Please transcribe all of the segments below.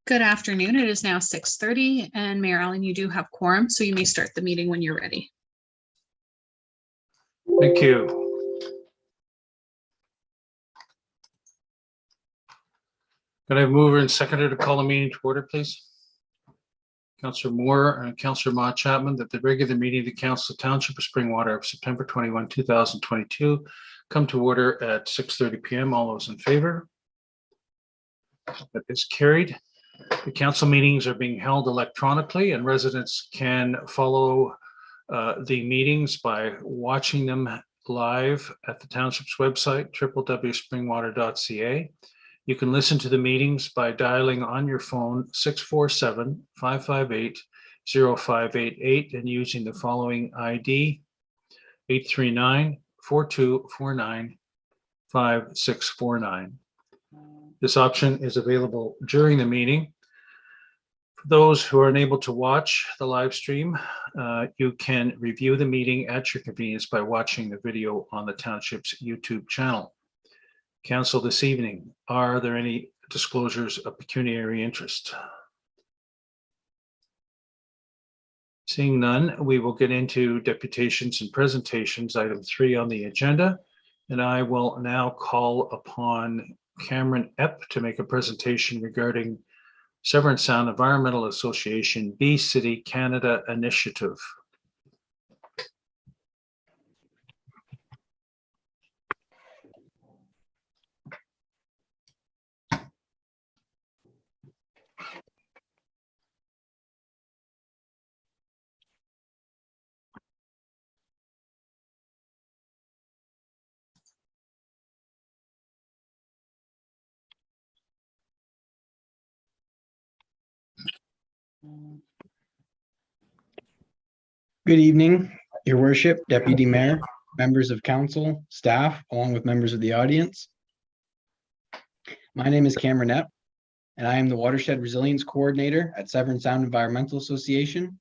Good afternoon. It is now 6:30, and Mayor Allen, you do have quorum, so you may start the meeting when you're ready. Thank you. Can I have mover and seconder to call the meeting to order, please? Councillor Moore and Councillor Ma Chapman, that the regular meeting of the Council of Township of Springwater of September 21, 2022 come to order at 6:30 p.m. All those in favor? That is carried. The council meetings are being held electronically, and residents can follow the meetings by watching them live at the township's website, www.springwater.ca. You can listen to the meetings by dialing on your phone 647-558-0588 and using the following ID 839-4249-5649. This option is available during the meeting. For those who are unable to watch the live stream, you can review the meeting at your convenience by watching the video on the township's YouTube channel. Council, this evening, are there any disclosures of pecuniary interest? Seeing none, we will get into deputations and presentations, item 3 on the agenda, and I will now call upon Cameron Epp to make a presentation regarding Severn Sound Environmental Association B City Canada Initiative. Good evening, Your Worship, Deputy Mayor, members of council, staff, along with members of the audience. My name is Cameron Epp, and I am the Watershed Resilience Coordinator at Severn Sound Environmental Association.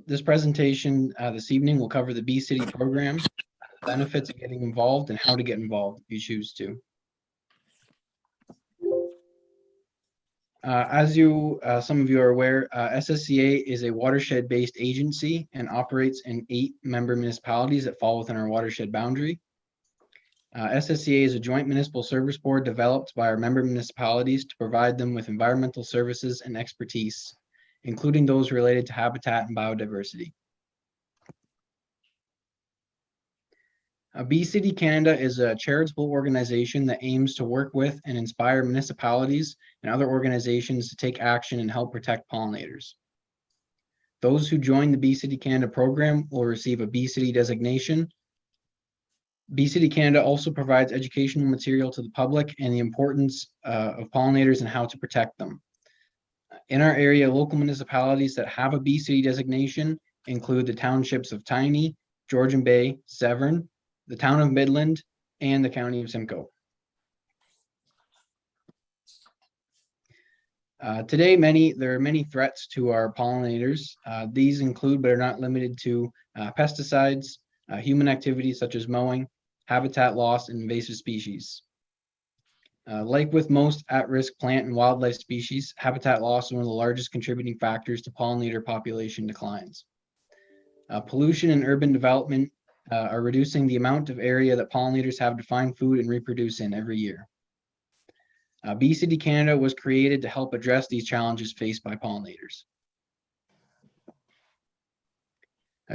This presentation this evening will cover the B City program, benefits of getting involved, and how to get involved if you choose to. As some of you are aware, SSCA is a watershed-based agency and operates in 8 member municipalities that fall within our watershed boundary. SSCA is a joint municipal service board developed by our member municipalities to provide them with environmental services and expertise, including those related to habitat and biodiversity. B City Canada is a charitable organization that aims to work with and inspire municipalities and other organizations to take action and help protect pollinators. Those who join the B City Canada program will receive a B City designation. B City Canada also provides educational material to the public and the importance of pollinators and how to protect them. In our area, local municipalities that have a B City designation include the townships of Tiny, Georgian Bay, Severn, the town of Midland, and the county of Simcoe. Today, there are many threats to our pollinators. These include, but are not limited to, pesticides, human activities such as mowing, habitat loss, and invasive species. Like with most at-risk plant and wildlife species, habitat loss is one of the largest contributing factors to pollinator population declines. Pollution and urban development are reducing the amount of area that pollinators have to find food and reproduce in every year. B City Canada was created to help address these challenges faced by pollinators.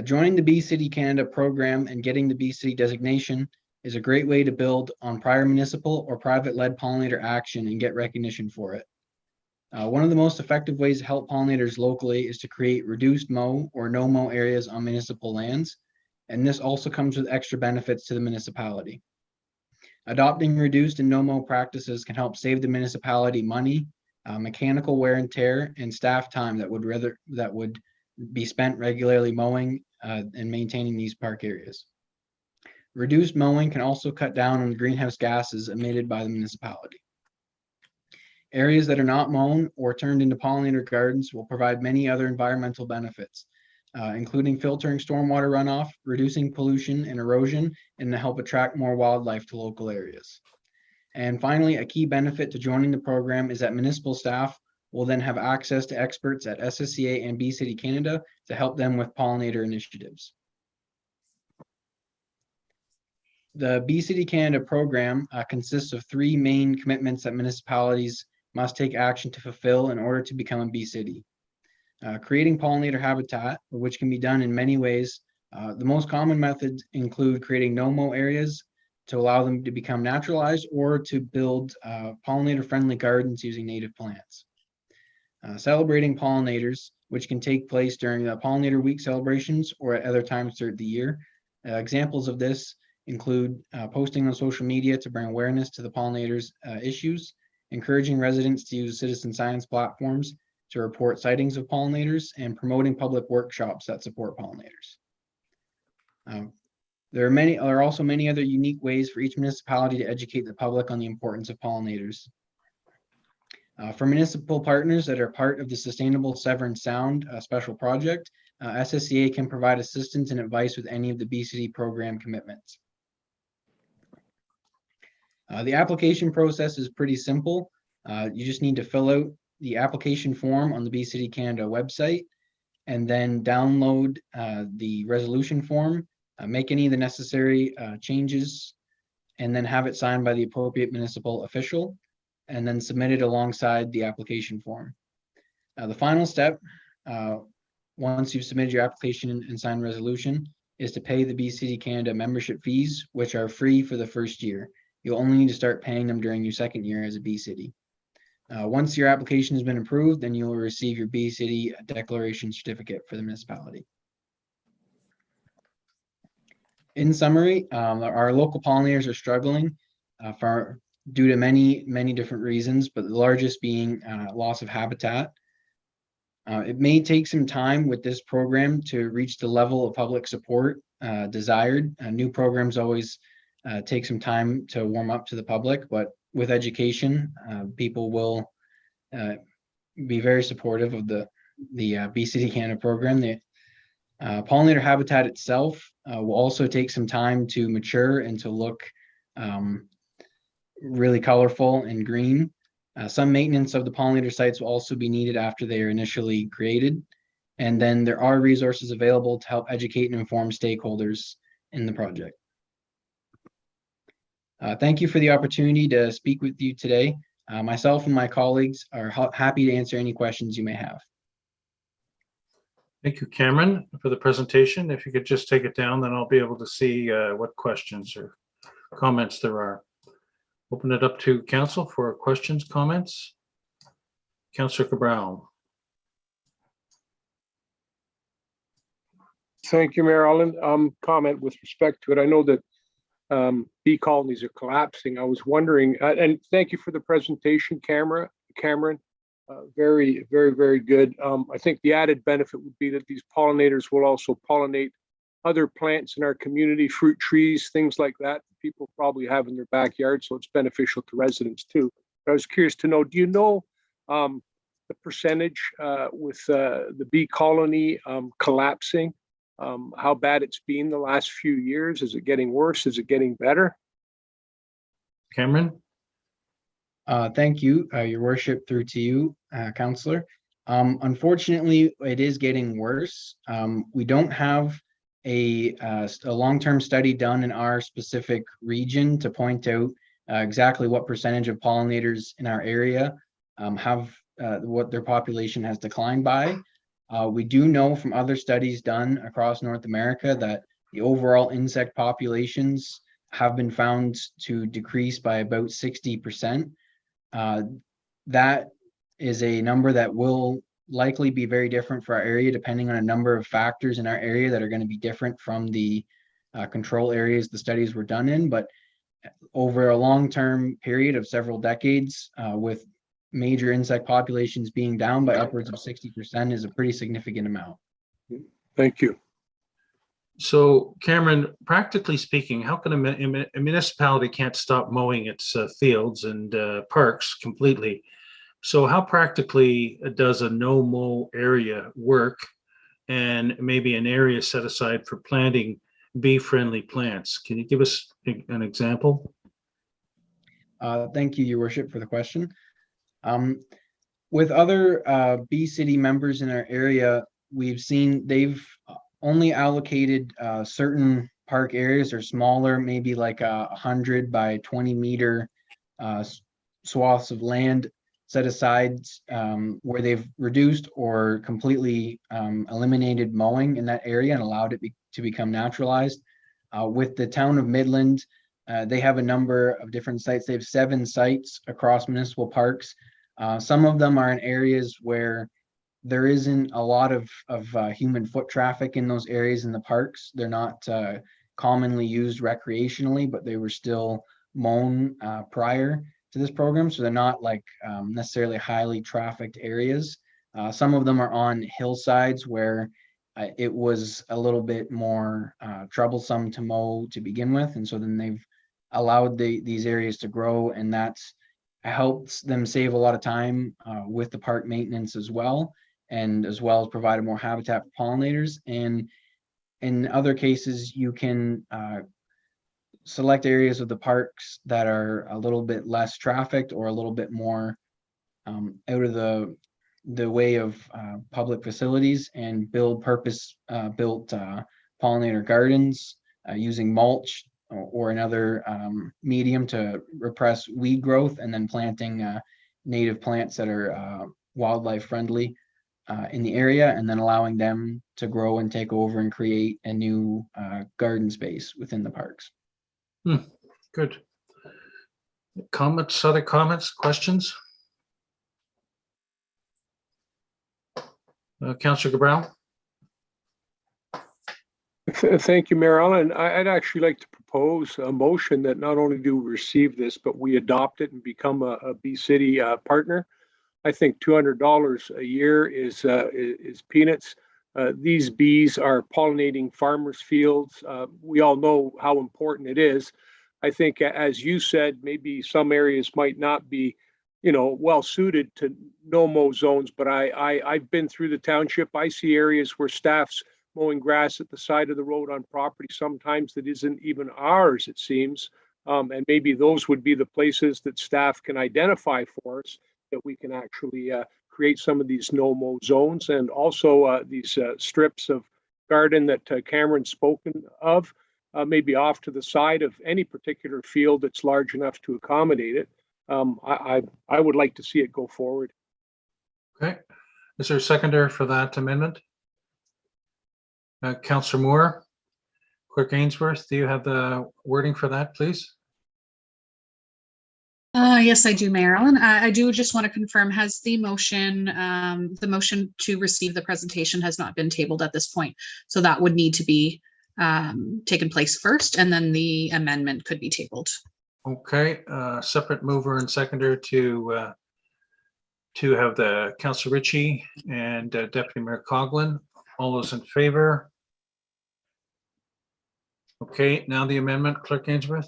Joining the B City Canada program and getting the B City designation is a great way to build on prior municipal or private-led pollinator action and get recognition for it. One of the most effective ways to help pollinators locally is to create reduced mow or no-mow areas on municipal lands, and this also comes with extra benefits to the municipality. Adopting reduced and no-mow practices can help save the municipality money, mechanical wear and tear, and staff time that would be spent regularly mowing and maintaining these park areas. Reduced mowing can also cut down on the greenhouse gases emitted by the municipality. Areas that are not mown or turned into pollinator gardens will provide many other environmental benefits, including filtering stormwater runoff, reducing pollution and erosion, and to help attract more wildlife to local areas. And finally, a key benefit to joining the program is that municipal staff will then have access to experts at SSCA and Bee City Canada to help them with pollinator initiatives. The Bee City Canada program consists of 3 main commitments that municipalities must take action to fulfill in order to become a bee city. Creating pollinator habitat, which can be done in many ways. The most common methods include creating no-mow areas to allow them to become naturalized, or to build pollinator-friendly gardens using native plants. Celebrating pollinators, which can take place during the Pollinator Week celebrations or at other times throughout the year. Examples of this include posting on social media to bring awareness to the pollinators issues, encouraging residents to use citizen science platforms to report sightings of pollinators, and promoting public workshops that support pollinators. There are also many other unique ways for each municipality to educate the public on the importance of pollinators. For municipal partners that are part of the Sustainable Severn Sound special project, SSCA can provide assistance and advice with any of the BCD program commitments. The application process is pretty simple. You just need to fill out the application form on the Bee City Canada website, and then download the resolution form, make any of the necessary changes, and then have it signed by the appropriate municipal official, and then submit it alongside the application form. The final step, once you've submitted your application and signed resolution, is to pay the Bee City Canada membership fees, which are free for the first year. You'll only need to start paying them during your second year as a Bee City. Once your application has been approved, then you'll receive your Bee City declaration certificate for the municipality. In summary, our local pollinators are struggling due to many different reasons, but the largest being loss of habitat. It may take some time with this program to reach the level of public support desired. New programs always take some time to warm up to the public, but with education, people will be very supportive of the Bee City Canada program. The pollinator habitat itself will also take some time to mature and to look really colorful and green. Some maintenance of the pollinator sites will also be needed after they are initially created. And then there are resources available to help educate and inform stakeholders in the project. Thank you for the opportunity to speak with you today. Myself and my colleagues are happy to answer any questions you may have. Thank you, Cameron, for the presentation. If you could just take it down, then I'll be able to see what questions or comments there are. Open it up to council for questions, comments. Councillor Cabral. Thank you, Mayor Allen. Comment with respect to it. I know that bee colonies are collapsing. I was wondering, and thank you for the presentation, Cameron. Very, very, very good. I think the added benefit would be that these pollinators will also pollinate other plants in our community, fruit trees, things like that people probably have in their backyard, so it's beneficial to residents too. But I was curious to know, do you know the percentage with the bee colony collapsing, how bad it's been the last few years? Is it getting worse? Is it getting better? Cameron? Thank you, Your Worship, through to you, Councillor. Unfortunately, it is getting worse. We don't have a long-term study done in our specific region to point out exactly what percentage of pollinators in our area have what their population has declined by. We do know from other studies done across North America that the overall insect populations have been found to decrease by about 60%. That is a number that will likely be very different for our area, depending on a number of factors in our area that are going to be different from the control areas the studies were done in. But over a long-term period of several decades, with major insect populations being down by upwards of 60% is a pretty significant amount. Thank you. So, Cameron, practically speaking, how can a municipality can't stop mowing its fields and parks completely? So how practically does a no-mow area work, and maybe an area set aside for planting bee-friendly plants? Can you give us an example? Thank you, Your Worship, for the question. With other Bee City members in our area, we've seen they've only allocated certain park areas or smaller, maybe like 100 by 20 meter swaths of land set aside where they've reduced or completely eliminated mowing in that area and allowed it to become naturalized. With the town of Midland, they have a number of different sites. They have 7 sites across municipal parks. Some of them are in areas where there isn't a lot of human foot traffic in those areas in the parks. They're not commonly used recreationally, but they were still mown prior to this program. So they're not like necessarily highly trafficked areas. Some of them are on hillsides where it was a little bit more troublesome to mow to begin with. And so then they've allowed these areas to grow, and that's helps them save a lot of time with the park maintenance as well, and as well as provided more habitat for pollinators. And in other cases, you can select areas of the parks that are a little bit less trafficked or a little bit more out of the way of public facilities, and build purpose built pollinator gardens using mulch or another medium to repress weed growth, and then planting native plants that are wildlife friendly in the area, and then allowing them to grow and take over and create a new garden space within the parks. Good. Comments, other comments, questions? Councillor Cabral? Thank you, Mayor Allen. I'd actually like to propose a motion that not only do we receive this, but we adopt it and become a Bee City partner. I think $200 a year is peanuts. These bees are pollinating farmers' fields. We all know how important it is. I think, as you said, maybe some areas might not be, well suited to no-mow zones, but I've been through the township. I see areas where staff's mowing grass at the side of the road on property sometimes that isn't even ours, it seems. And maybe those would be the places that staff can identify for us, that we can actually create some of these no-mow zones, and also these strips of garden that Cameron's spoken of, maybe off to the side of any particular field that's large enough to accommodate it. I would like to see it go forward. Okay. Is there a seconder for that amendment? Councillor Moore, Clerk Ainsworth, do you have the wording for that, please? Yes, I do, Mayor Allen. I do just want to confirm, has the motion to receive the presentation has not been tabled at this point. So that would need to be taken place first, and then the amendment could be tabled. Okay, separate mover and seconder to have the Councillor Ritchie and Deputy Mayor Coughlin. All those in favor? Okay, now the amendment, Clerk Ainsworth.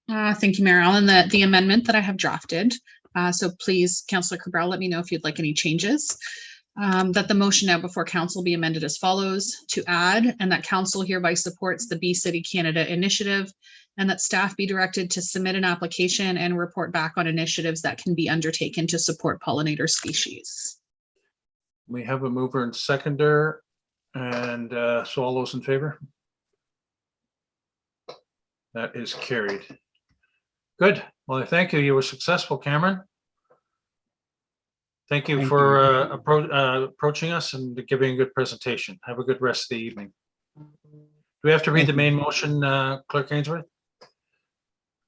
Thank you, Mayor Allen. The amendment that I have drafted. So please, Councillor Cabral, let me know if you'd like any changes. That the motion now before council be amended as follows: to add, and that council hereby supports the Bee City Canada initiative, and that staff be directed to submit an application and report back on initiatives that can be undertaken to support pollinator species. We have a mover and seconder, and so all those in favor? That is carried. Good. Well, thank you. You were successful, Cameron. Thank you for approaching us and giving a good presentation. Have a good rest of the evening. Do we have to read the main motion, Clerk Ainsworth?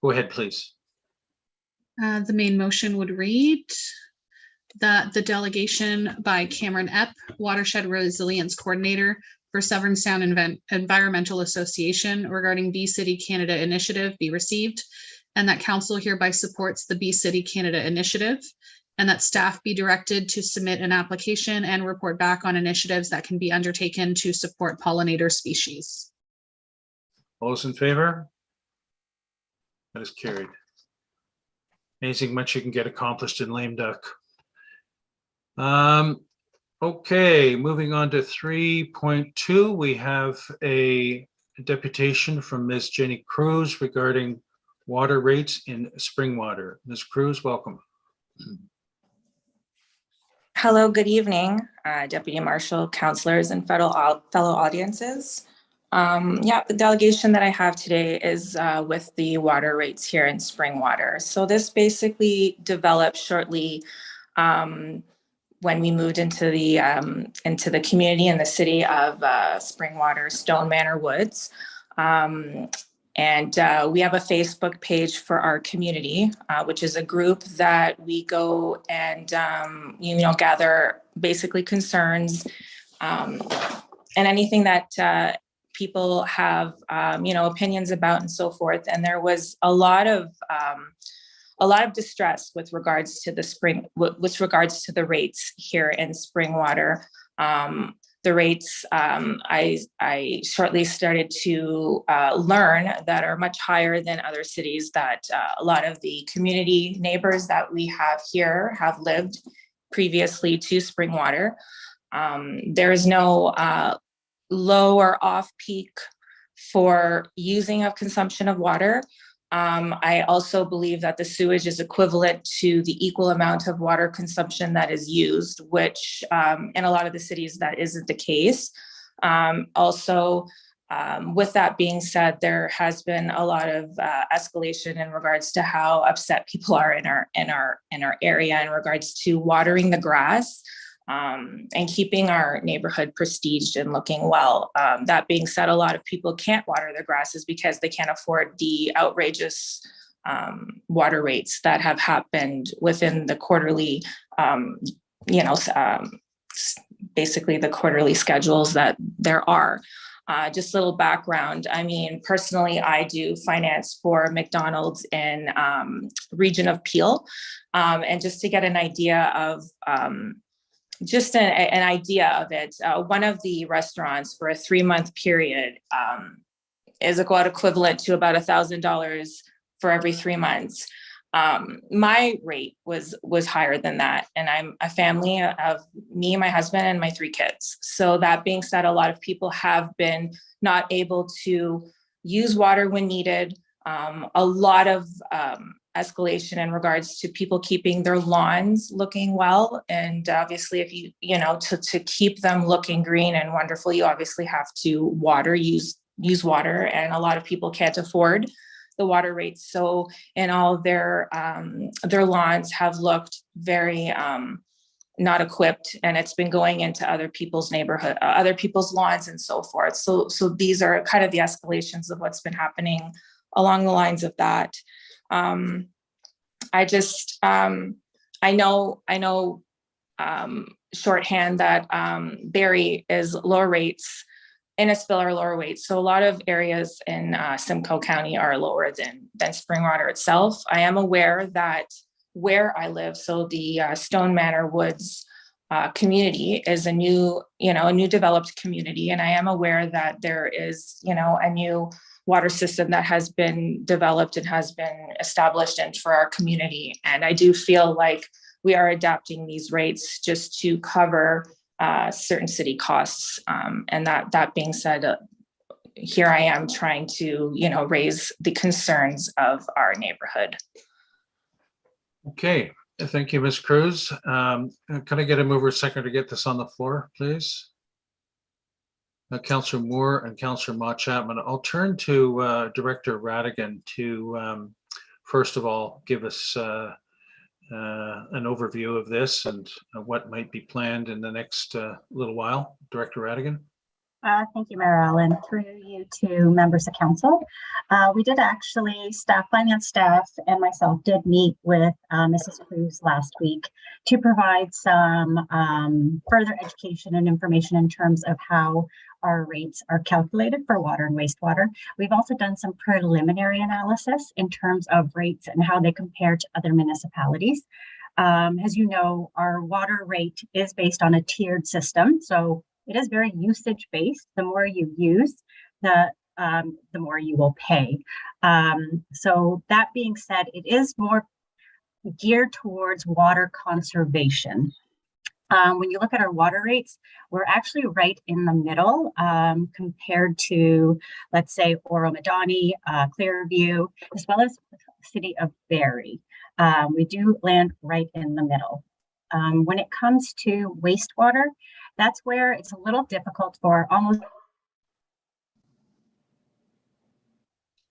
Go ahead, please. The main motion would read that the delegation by Cameron Epp, Watershed Resilience Coordinator for Severn Sound Environmental Association regarding Bee City Canada initiative be received, and that council hereby supports the Bee City Canada initiative, and that staff be directed to submit an application and report back on initiatives that can be undertaken to support pollinator species. All those in favor? That is carried. Amazing much you can get accomplished in lame duck. Okay, moving on to 3.2, we have a deputation from Ms. Jenny Cruz regarding water rates in spring water. Ms. Cruz, welcome. Hello, good evening, Deputy Marshal, councilors, and fellow audiences. The delegation that I have today is with the water rates here in spring water. So this basically developed shortly when we moved into the community in the city of Springwater, Stone Manor Woods. And we have a Facebook page for our community, which is a group that we go and, gather basically concerns and anything that people have, opinions about and so forth. And there was a lot of distress with regards to the rates here in Springwater. The rates I shortly started to learn that are much higher than other cities that a lot of the community neighbors that we have here have lived previously to Springwater. There is no low or off peak for using of consumption of water. I also believe that the sewage is equivalent to the equal amount of water consumption that is used, which in a lot of the cities that isn't the case. With that being said, there has been a lot of escalation in regards to how upset people are in our area in regards to watering the grass. And keeping our neighborhood prestiged and looking well. That being said, a lot of people can't water their grasses because they can't afford the outrageous water rates that have happened within the quarterly, basically the quarterly schedules that there are. Just a little background. I mean, personally, I do finance for McDonald's in region of Peel. And just to get an idea of just an idea of it, one of the restaurants for a 3-month period is equivalent to about $1,000 for every 3 months. My rate was higher than that. And I'm a family of me, my husband, and my 3 kids. So that being said, a lot of people have been not able to use water when needed. A lot of escalation in regards to people keeping their lawns looking well. And obviously, if to keep them looking green and wonderful, you obviously have to use water. And a lot of people can't afford the water rates. So, and all their lawns have looked very not equipped, and it's been going into other people's neighborhood, other people's lawns and so forth. So these are kind of the escalations of what's been happening along the lines of that. I know shorthand that Barrie is lower rates, Innisfil are lower rates. So a lot of areas in Simcoe County are lower than Springwater itself. I am aware that where I live, so the Stone Manor Woods community is a new developed community. And I am aware that there is, a new water system that has been developed and has been established and for our community. And I do feel like we are adapting these rates just to cover certain city costs. And that being said, here I am trying to, raise the concerns of our neighborhood. Okay, thank you, Ms. Cruz. Can I get a mover second to get this on the floor, please? Councillor Moore and Councillor Ma Chapman. I'll turn to Director Radigan to, first of all, give us an overview of this and what might be planned in the next little while. Director Radigan. Thank you, Mayor Allen. Through you to members of council. We did actually, finance staff and myself did meet with Mrs. Cruz last week to provide some further education and information in terms of how our rates are calculated for water and wastewater. We've also done some preliminary analysis in terms of rates and how they compare to other municipalities. As you know, our water rate is based on a tiered system. So it is very usage based. The more you use, the more you will pay. So that being said, it is more geared towards water conservation. When you look at our water rates, we're actually right in the middle compared to, let's say, Oro Madani, Clearview, as well as the city of Barrie. We do land right in the middle. When it comes to wastewater, that's where it's a little difficult for almost.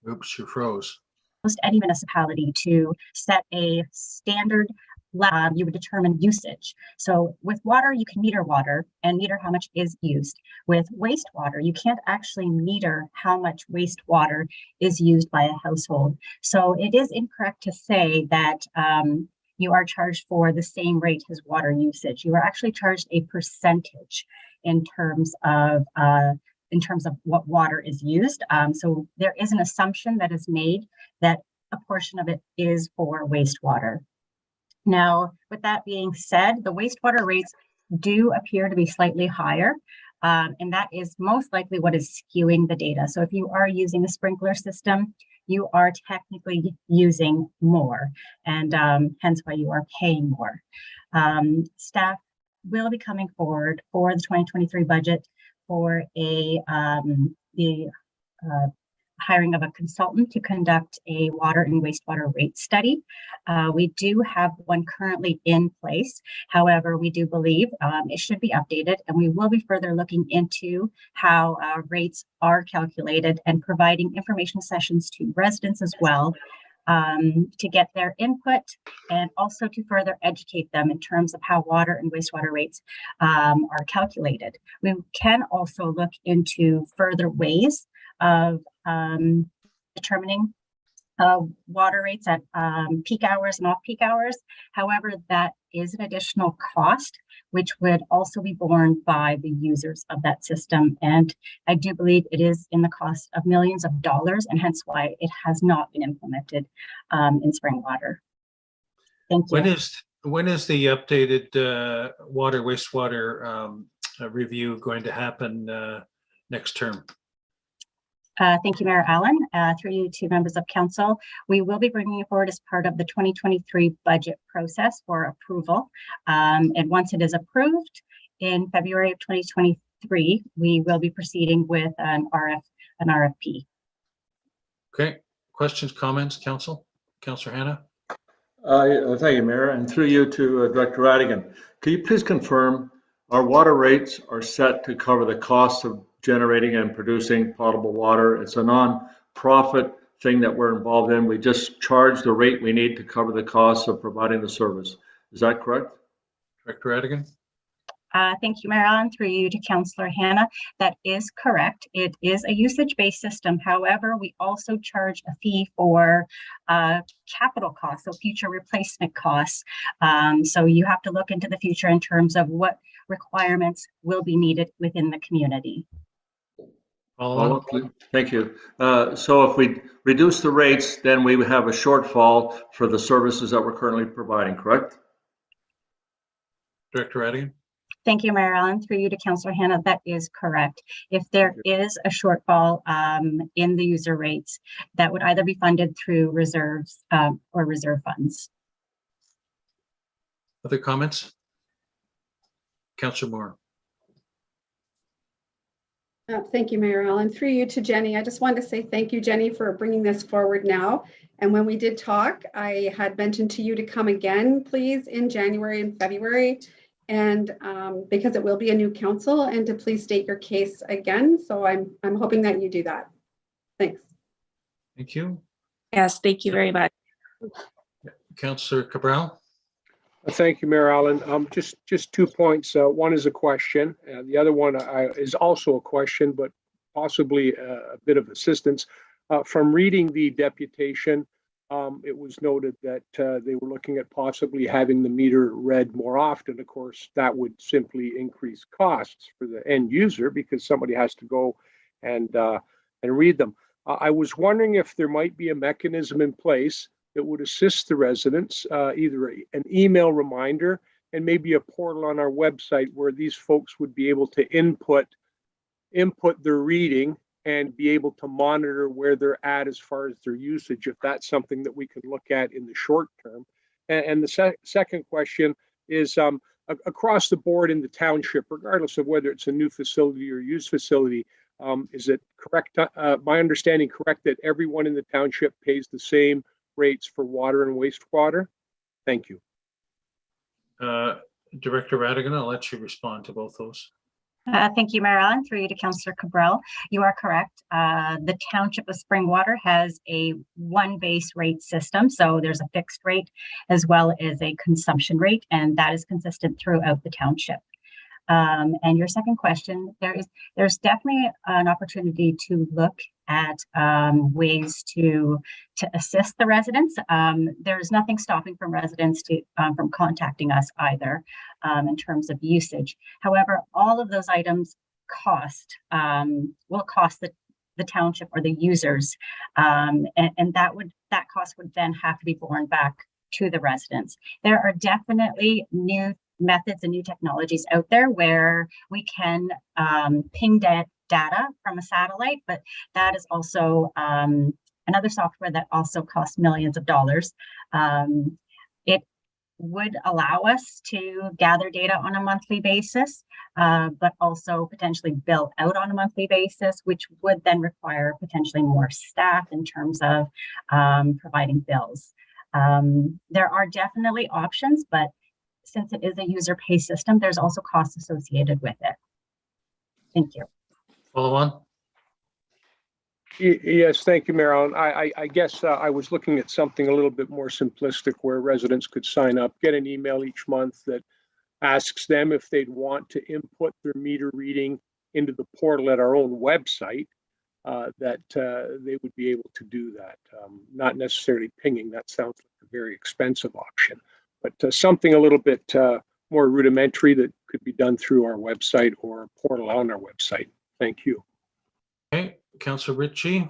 Oops, you froze. Almost any municipality to set a standard lab, you would determine usage. So with water, you can meter water and meter how much is used. With wastewater, you can't actually meter how much wastewater is used by a household. So it is incorrect to say that you are charged for the same rate as water usage. You are actually charged a percentage in terms of what water is used. So there is an assumption that is made that a portion of it is for wastewater. Now, with that being said, the wastewater rates do appear to be slightly higher, and that is most likely what is skewing the data. So if you are using a sprinkler system, you are technically using more, and hence why you are paying more. Staff will be coming forward for the 2023 budget for the hiring of a consultant to conduct a water and wastewater rate study. We do have one currently in place. However, we do believe it should be updated, and we will be further looking into how rates are calculated and providing information sessions to residents as well to get their input and also to further educate them in terms of how water and wastewater rates are calculated. We can also look into further ways of determining water rates at peak hours and off-peak hours. However, that is an additional cost, which would also be borne by the users of that system. And I do believe it is in the cost of millions of dollars, and hence why it has not been implemented in Springwater. Thank you. When is the updated water wastewater review going to happen next term? Thank you, Mayor Allen. Through you to members of council, we will be bringing it forward as part of the 2023 budget process for approval. And once it is approved in February of 2023, we will be proceeding with an RFP. Okay, questions, comments, council? Councillor Hannah? Thank you, Mayor, and through you to Director Radigan. Could you please confirm our water rates are set to cover the cost of generating and producing potable water? It's a non-profit thing that we're involved in. We just charge the rate we need to cover the cost of providing the service. Is that correct? Director Radigan? Thank you, Mayor Allen. Through you to Councillor Hannah. That is correct. It is a usage-based system. However, we also charge a fee for capital costs, so future replacement costs. So you have to look into the future in terms of what requirements will be needed within the community. Thank you. So if we reduce the rates, then we would have a shortfall for the services that we're currently providing, correct? Director Radigan? Thank you, Mayor Allen. Through you to Councillor Hannah, that is correct. If there is a shortfall in the user rates, that would either be funded through reserves or reserve funds. Other comments? Councillor Moore? Thank you, Mayor Allen. Through you to Jenny, I just wanted to say thank you, Jenny, for bringing this forward now. And when we did talk, I had mentioned to you to come again, please, in January and February, and because it will be a new council, and to please state your case again. So I'm hoping that you do that. Thanks. Thank you. Yes, thank you very much. Councillor Cabral? Thank you, Mayor Allen. Just 2 points. One is a question, and the other one is also a question, but possibly a bit of assistance. From reading the deputation, it was noted that they were looking at possibly having the meter read more often. Of course, that would simply increase costs for the end user because somebody has to go and read them. I was wondering if there might be a mechanism in place that would assist the residents, either an email reminder and maybe a portal on our website where these folks would be able to input their reading and be able to monitor where they're at as far as their usage, if that's something that we can look at in the short term. And the second question is, across the board in the township, regardless of whether it's a new facility or used facility, is it correct, my understanding correct, that everyone in the township pays the same rates for water and wastewater? Thank you. Director Radigan, I'll let you respond to both those. Thank you, Mayor Allen. Through you to Councillor Cabral. You are correct. The Township of Springwater has a one base rate system. So there's a fixed rate as well as a consumption rate, and that is consistent throughout the township. And your second question, there's definitely an opportunity to look at ways to assist the residents. There's nothing stopping from residents from contacting us either in terms of usage. However, all of those items will cost the township or the users, and that cost would then have to be borne back to the residents. There are definitely new methods and new technologies out there where we can ping data from a satellite, but that is also another software that also costs millions of dollars. It would allow us to gather data on a monthly basis, but also potentially bill out on a monthly basis, which would then require potentially more staff in terms of providing bills. There are definitely options, but since it is a user pay system, there's also costs associated with it. Thank you. Follow on. Yes, thank you, Mayor Allen. I guess I was looking at something a little bit more simplistic where residents could sign up, get an email each month that asks them if they'd want to input their meter reading into the portal at our own website, that they would be able to do that. Not necessarily pinging, that sounds like a very expensive option, but something a little bit more rudimentary that could be done through our website or a portal on our website. Thank you. Okay, Councillor Ritchie.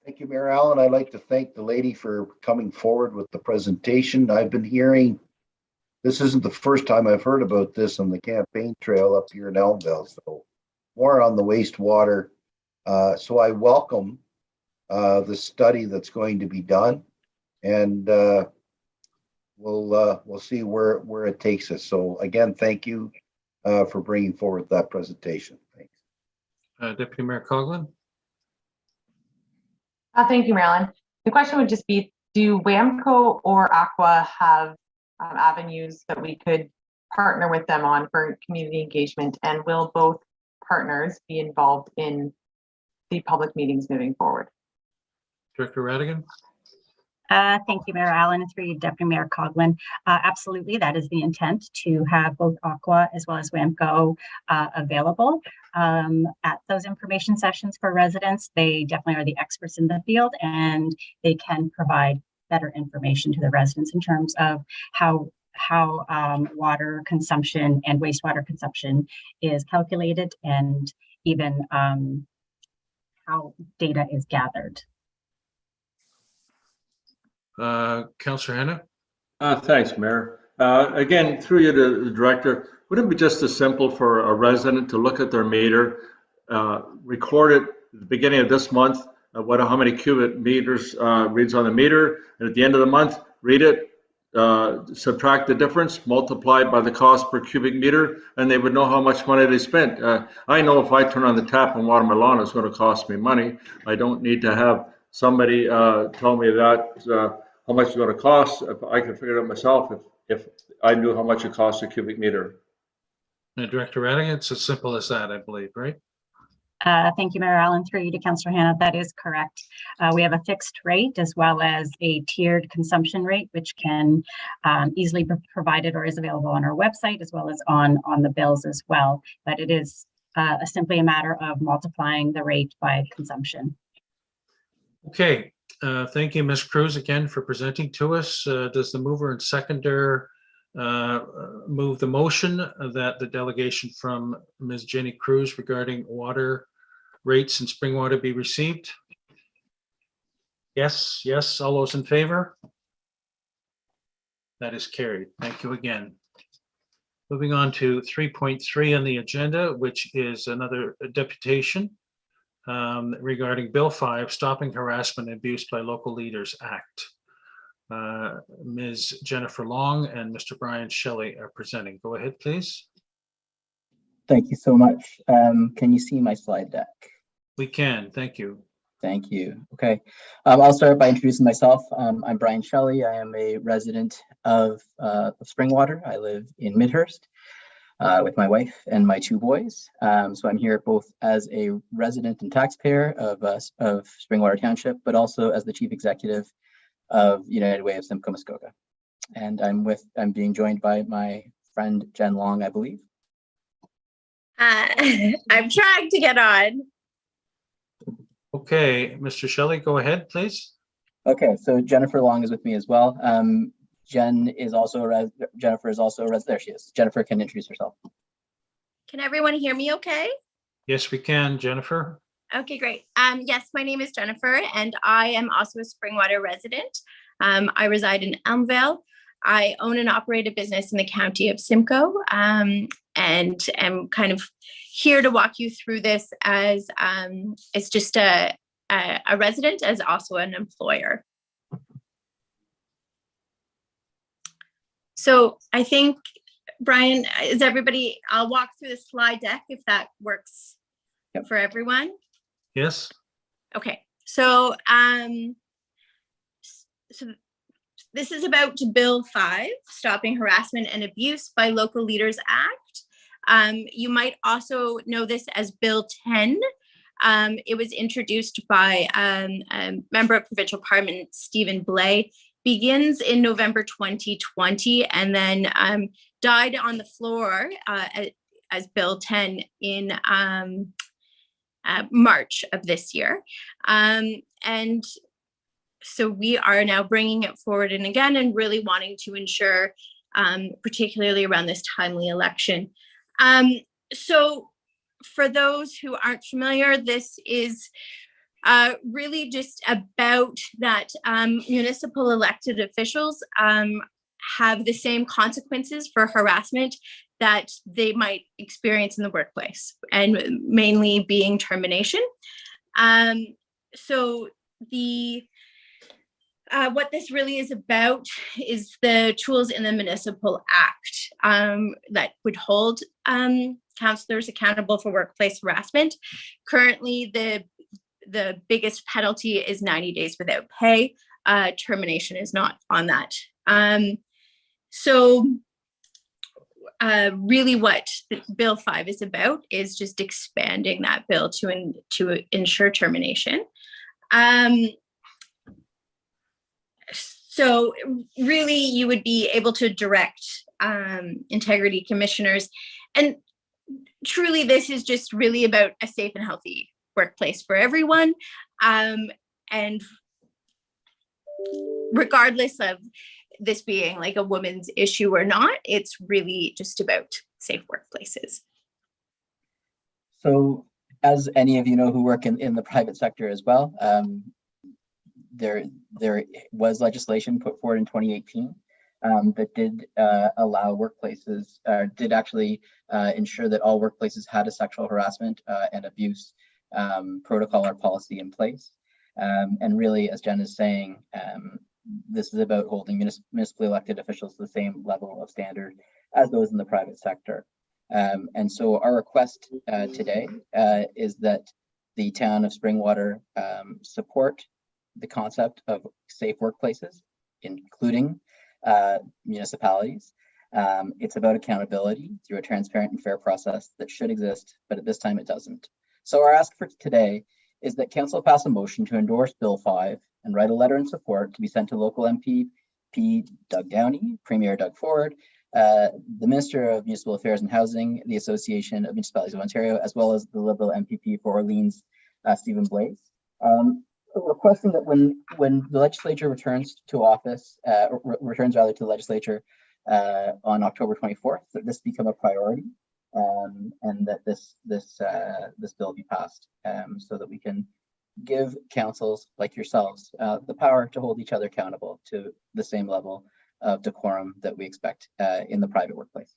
Thank you, Mayor Allen. I'd like to thank the lady for coming forward with the presentation. I've been hearing, this isn't the first time I've heard about this on the campaign trail up here in Elmville, so more on the wastewater. So I welcome the study that's going to be done, and we'll see where it takes us. So again, thank you for bringing forward that presentation. Thanks. Deputy Mayor Coughlin. Thank you, Marilyn. The question would just be, do WAMCO or Aqua have avenues that we could partner with them on for community engagement, and will both partners be involved in the public meetings moving forward? Director Radigan. Thank you, Mayor Allen, and through you, Deputy Mayor Coughlin. Absolutely, that is the intent, to have both Aqua as well as WAMCO available at those information sessions for residents. They definitely are the experts in the field, and they can provide better information to the residents in terms of how water consumption and wastewater consumption is calculated, and even how data is gathered. Councillor Hanna. Thanks, Mayor. Again, through you to the director, wouldn't it be just as simple for a resident to look at their meter, record it at the beginning of this month, how many cubic meters reads on the meter, and at the end of the month, read it, subtract the difference, multiply it by the cost per cubic meter, and they would know how much money they spent. I know if I turn on the tap and water my lawn, it's going to cost me money. I don't need to have somebody tell me that how much it's going to cost. If I could figure it out myself, if I knew how much it costs a cubic meter. Director Radigan, it's as simple as that, I believe, right? Thank you, Mayor Allen. Through you to Councillor Hanna, that is correct. We have a fixed rate as well as a tiered consumption rate, which can easily be provided or is available on our website as well as on the bills as well. But it is simply a matter of multiplying the rate by consumption. Okay, thank you, Ms. Cruz, again for presenting to us. Does the mover and seconder move the motion that the delegation from Ms. Jenny Cruz regarding water rates and spring water be received? Yes, yes, all those in favor? That is carried. Thank you again. Moving on to 3.3 on the agenda, which is another deputation regarding Bill 5, Stopping Harassment and Abuse by Local Leaders Act. Ms. Jennifer Long and Mr. Brian Shelley are presenting. Go ahead, please. Thank you so much. Can you see my slide deck? We can. Thank you. Thank you. Okay. I'll start by introducing myself. I'm Brian Shelley. I am a resident of Springwater. I live in Midhurst with my wife and my 2 boys. So I'm here both as a resident and taxpayer of Springwater Township, but also as the chief executive of United Way of Simcoe Muskoka. And I'm being joined by my friend Jen Long, I believe. I'm trying to get on. Okay, Mr. Shelley, go ahead, please. Okay, so Jennifer Long is with me as well. Jennifer is also a resident. There she is. Jennifer can introduce herself. Can everyone hear me okay? Yes, we can, Jennifer. Okay, great. Yes, my name is Jennifer, and I am also a Springwater resident. I reside in Elmvale. I own and operate a business in the county of Simcoe, and am kind of here to walk you through this as it's just a resident, as also an employer. So I think, Brian, is everybody? I'll walk through the slide deck if that works for everyone. Yes. Okay, so this is about Bill 5, Stopping Harassment and Abuse by Local Leaders Act. You might also know this as Bill 10. It was introduced by a member of Provincial Parliament, Stephen Blay, begins in November 2020, and then died on the floor as Bill 10 in March of this year. And so we are now bringing it forward and again, and really wanting to ensure, particularly around this timely election. So for those who aren't familiar, this is really just about that municipal elected officials have the same consequences for harassment that they might experience in the workplace, and mainly being termination. So what this really is about is the tools in the Municipal Act that would hold councillors accountable for workplace harassment. Currently, the biggest penalty is 90 days without pay. Termination is not on that. So really what Bill 5 is about is just expanding that bill to ensure termination. So really you would be able to direct integrity commissioners, and truly this is just really about a safe and healthy workplace for everyone. And regardless of this being like a woman's issue or not, it's really just about safe workplaces. So as any of you know who work in the private sector as well, there was legislation put forward in 2018 that did allow workplaces, did actually ensure that all workplaces had a sexual harassment and abuse protocol or policy in place. And really, as Jen is saying, this is about holding municipally elected officials to the same level of standard as those in the private sector. And so our request today is that the town of Springwater support the concept of safe workplaces, including municipalities. It's about accountability through a transparent and fair process that should exist, but at this time it doesn't. So our ask for today is that council pass a motion to endorse Bill 5 and write a letter in support to be sent to local MPP Doug Downey, Premier Doug Ford, the Minister of Municipal Affairs and Housing, the Association of Municipalities of Ontario, as well as the Liberal MPP for Orleans, Stephen Blais, requesting that when the legislature returns to office, returns rather to the legislature on October 24th, that this become a priority, and that this bill be passed, so that we can give councils like yourselves the power to hold each other accountable to the same level of decorum that we expect in the private workplace.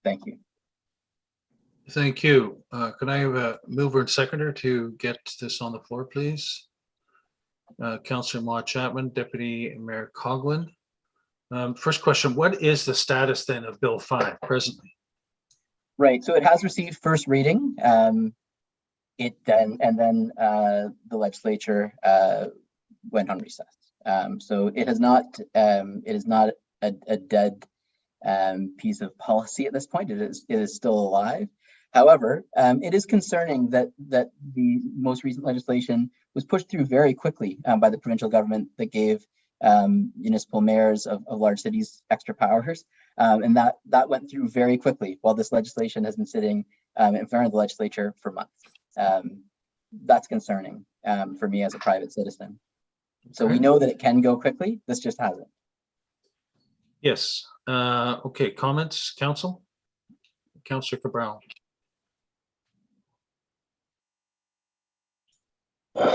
Thank you. Thank you. Can I have a mover and seconder to get this on the floor, please? Councillor Maude Chapman, Deputy Mayor Coughlin, First question, what is the status then of Bill 5 presently? Right, so it has received first reading. The legislature went on recess. So it is not a dead piece of policy at this point. It is still alive. However, it is concerning that the most recent legislation was pushed through very quickly by the provincial government that gave municipal mayors of large cities extra powers. And that went through very quickly, while this legislation has been sitting in front of the legislature for months. That's concerning for me as a private citizen. So we know that it can go quickly. This just hasn't. Yes. Okay, comments, council? Councillor Cabral.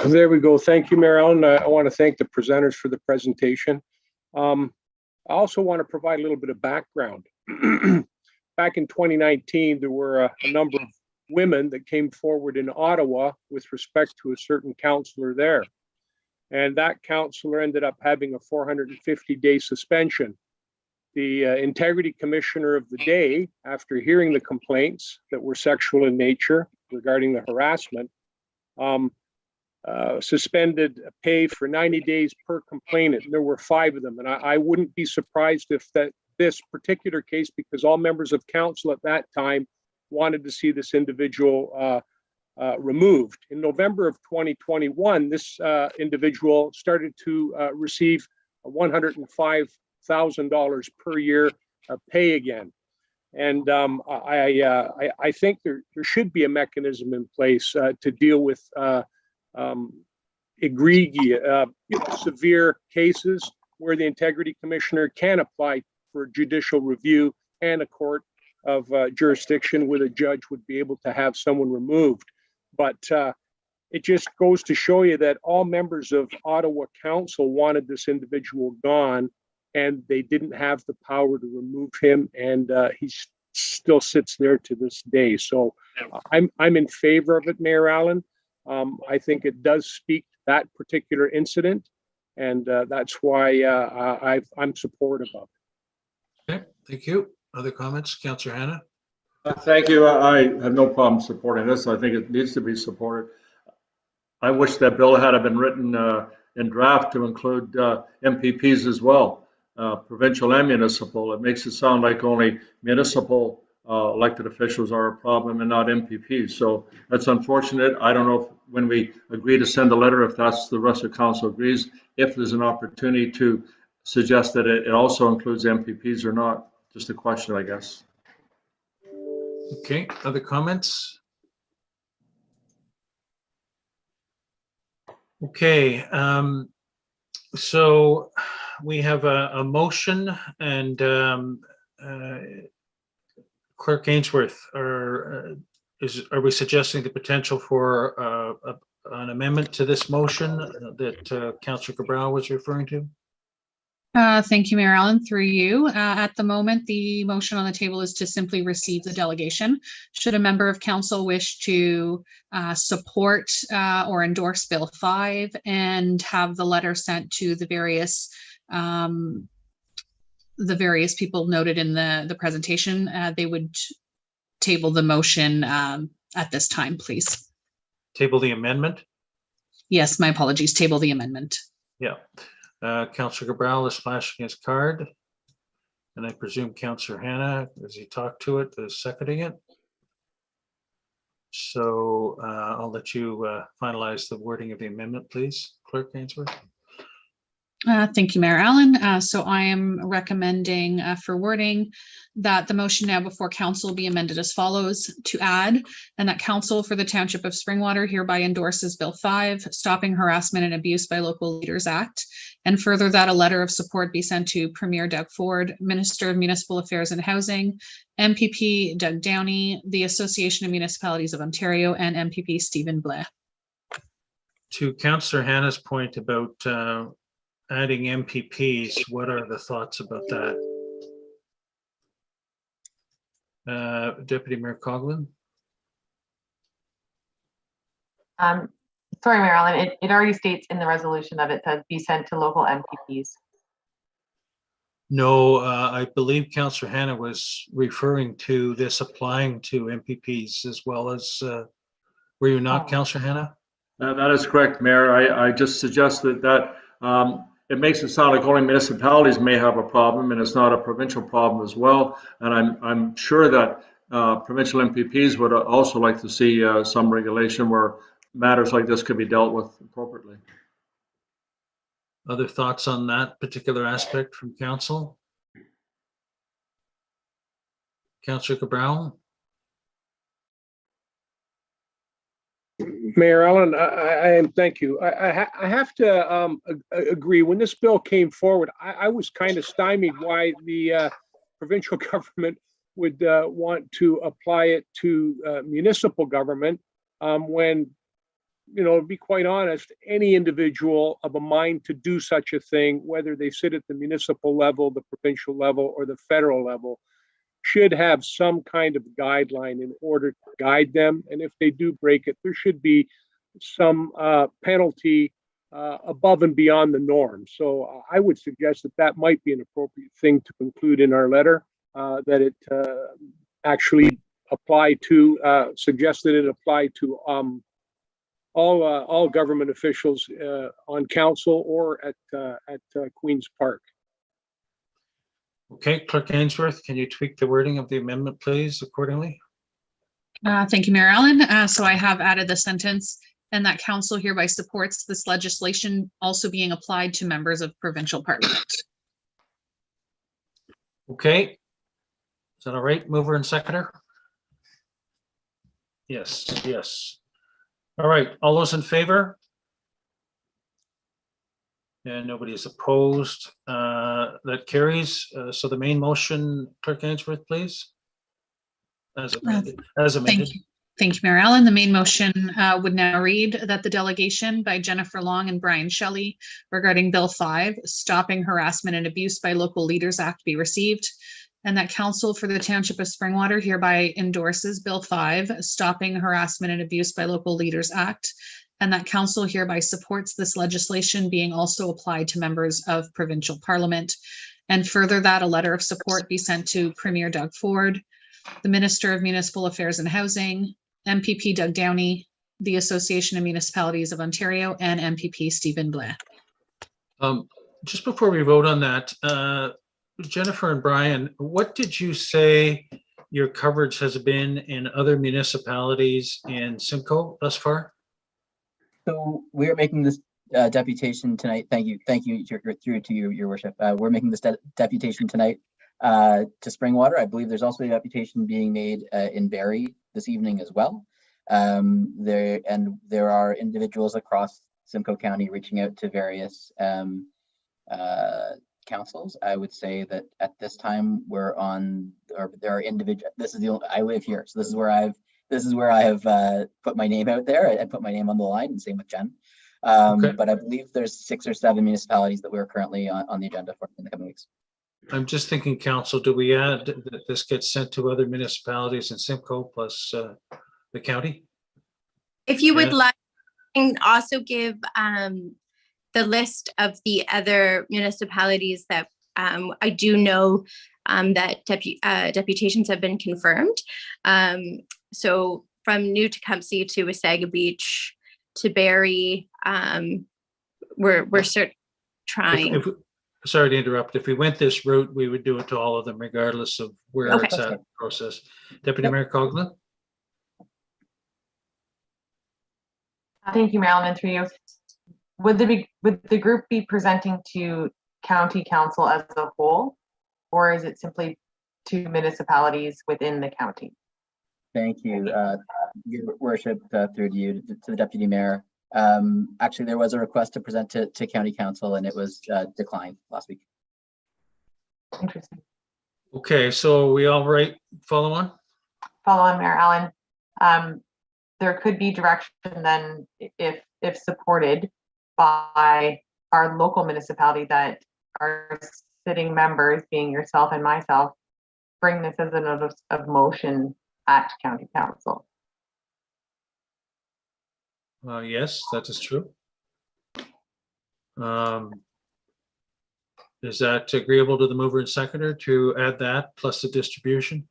There we go. Thank you, Mayor Allen. I want to thank the presenters for the presentation. I also want to provide a little bit of background. Back in 2019, there were a number of women that came forward in Ottawa with respect to a certain councillor there. And that councillor ended up having a 450-day suspension. The integrity commissioner of the day, after hearing the complaints that were sexual in nature regarding the harassment, suspended pay for 90 days per complainant. There were 5 of them. And I wouldn't be surprised if this particular case, because all members of council at that time wanted to see this individual removed. In November of 2021, this individual started to receive $105,000 per year pay again. And I think there should be a mechanism in place to deal with egregious, severe cases where the integrity commissioner can apply for judicial review and a court of jurisdiction where the judge would be able to have someone removed. But it just goes to show you that all members of Ottawa Council wanted this individual gone, and they didn't have the power to remove him, and he still sits there to this day. So I'm in favor of it, Mayor Allen. I think it does speak to that particular incident, and that's why I'm supportive of it. Okay, thank you. Other comments, Councillor Hanna? Thank you. I have no problem supporting this. I think it needs to be supported. I wish that bill had been written in draft to include MPPs as well, provincial and municipal. It makes it sound like only municipal elected officials are a problem and not MPPs. So that's unfortunate. I don't know if when we agree to send a letter, if that's the rest of council agrees, if there's an opportunity to suggest that it also includes MPPs or not. Just a question, I guess. Okay, other comments? Okay, so we have a motion, and Clerk Ainsworth, are we suggesting the potential for an amendment to this motion that Councillor Cabral was referring to? Thank you, Mayor Allen, through you. At the moment, the motion on the table is to simply receive the delegation. Should a member of council wish to support or endorse Bill 5 and have the letter sent to the various people noted in the presentation, they would table the motion at this time, please. Table the amendment? Yes, my apologies. Table the amendment. Yeah. Councillor Cabral is flashing his card, and I presume Councillor Hanna, as he talked to it, is seconding it. So I'll let you finalize the wording of the amendment, please, Clerk Ainsworth. Thank you, Mayor Allen. So I am recommending for wording that the motion now before council be amended as follows: to add, and that council for the Township of Springwater hereby endorses Bill 5, Stopping Harassment and Abuse by Local Leaders Act, and further that a letter of support be sent to Premier Doug Ford, Minister of Municipal Affairs and Housing, MPP Doug Downey, the Association of Municipalities of Ontario, and MPP Stephen Blair. To Councillor Hanna's point about adding MPPs, what are the thoughts about that? Deputy Mayor Coughlin? Sorry, Mayor Allen, it already states in the resolution that it says be sent to local MPPs. No, I believe Councillor Hannah was referring to this applying to MPPs as well as, were you not, Councillor Hannah? That is correct, Mayor. I just suggested that it makes it sound like only municipalities may have a problem, and it's not a provincial problem as well. And I'm sure that provincial MPPs would also like to see some regulation where matters like this could be dealt with appropriately. Other thoughts on that particular aspect from council? Councillor Cabral? Mayor Allen, thank you. I have to agree. When this bill came forward, I was kind of stymied why the provincial government would want to apply it to municipal government when, you know, to be quite honest, any individual of a mind to do such a thing, whether they sit at the municipal level, the provincial level, or the federal level, should have some kind of guideline in order to guide them. And if they do break it, there should be some penalty above and beyond the norm. So I would suggest that that might be an appropriate thing to include in our letter, that it actually apply to, suggest that it apply to all government officials on council or at Queen's Park. Okay, Clerk Ainsworth, can you tweak the wording of the amendment, please, accordingly? Thank you, Mayor Allen. So I have added the sentence, and that council hereby supports this legislation also being applied to members of provincial parliament. Okay. Is that all right, mover and seconder? Yes, yes. All right, all those in favor? And nobody is opposed. That carries. So the main motion, Clerk Ainsworth, please. As amended. Thank you. Thank you, Mayor Allen. The main motion would now read that the delegation by Jennifer Long and Brian Shelley regarding Bill 5, Stopping Harassment and Abuse by Local Leaders Act, be received, and that Council for the Township of Springwater hereby endorses Bill 5, Stopping Harassment and Abuse by Local Leaders Act, and that Council hereby supports this legislation being also applied to members of provincial parliament. And further, that a letter of support be sent to Premier Doug Ford, the Minister of Municipal Affairs and Housing, MPP Doug Downey, the Association of Municipalities of Ontario, and MPP Stephen Blair. Just before we vote on that, Jennifer and Brian, what did you say your coverage has been in other municipalities in Simcoe thus far? So we're making this deputation tonight. Thank you, through to you, Your Worship. We're making this deputation tonight to Springwater. I believe there's also a deputation being made in Barrie this evening as well. There are individuals across Simcoe County reaching out to various councils. I would say that at this time we're on, or there are individual. This is the only, I live here, so this is where I have put my name out there and put my name on the line, and same with Jen. Okay. But I believe there's 6 or 7 municipalities that we're currently on the agenda for in the coming weeks. I'm just thinking, council, do we add that this gets sent to other municipalities in Simcoe plus the county? If you would Yeah. like, and also give the list of the other municipalities that I do know that deputations have been confirmed. So from New Tecumseh to Wasaga Beach to Barrie, we're certainly trying. Sorry to interrupt. If we went this route, we would do it to all of them regardless of where Okay. it's at in the process. Deputy Mayor Coughlin? Thank you, Marilyn, and through you. Would the group be presenting to county council as a whole, or is it simply to municipalities within the county? Thank you, Your Worship, through to you, to the Deputy Mayor. Actually, there was a request to present to County Council, and it was declined last week. Interesting. Okay, so we all right, follow on? Follow on, Mayor Allen. There could be direction then, if supported by our local municipality, that our sitting members, being yourself and myself, bring this as a notice of motion at County Council. Yes, that is true. Is that agreeable to the mover and seconder to add that plus the distribution?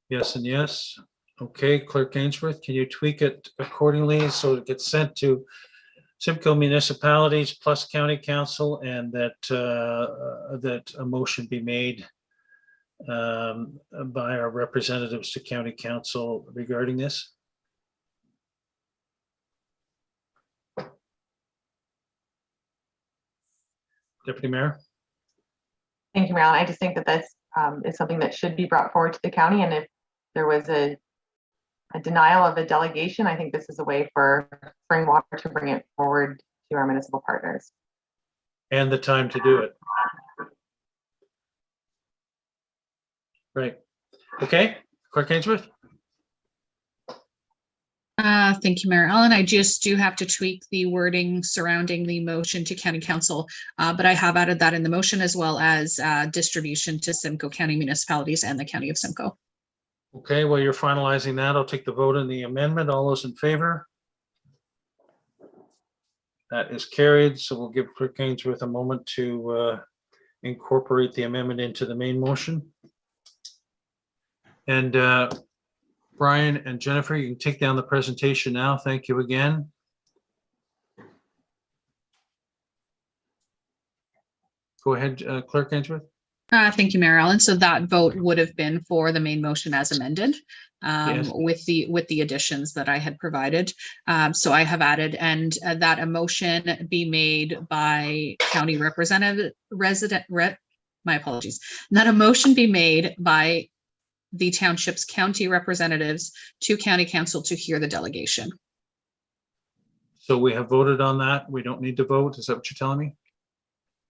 Yes and yes. Okay, Clerk Ainsworth, can you tweak it accordingly so it gets sent to Simcoe municipalities plus county council, and that that a motion be made by our representatives to county council regarding this? Deputy Mayor? Thank you, Marilyn. I just think that this is something that should be brought forward to the county, and if there was a denial of a delegation, I think this is a way for Springwater to bring it forward to our municipal partners. And the time to do it. Right. Okay, Clerk Ainsworth? Thank you, Mayor Allen. I just do have to tweak the wording surrounding the motion to county council, but I have added that in the motion, as well as distribution to Simcoe County municipalities and the county of Simcoe. Okay, while you're finalizing that, I'll take the vote on the amendment. All those in favor? That is carried, so we'll give Clerk Ainsworth a moment to incorporate the amendment into the main motion. And Brian and Jennifer, you can take down the presentation now. Thank you again. Go ahead, Clerk Ainsworth. Thank you, Mayor Allen. So that vote would have been for the main motion as amended, Yes. with the additions that I had provided. So I have added, and that a motion be made by county representative my apologies. That a motion be made by the township's county representatives to county council to hear the delegation. So we have voted on that. We don't need to vote. Is that what you're telling me?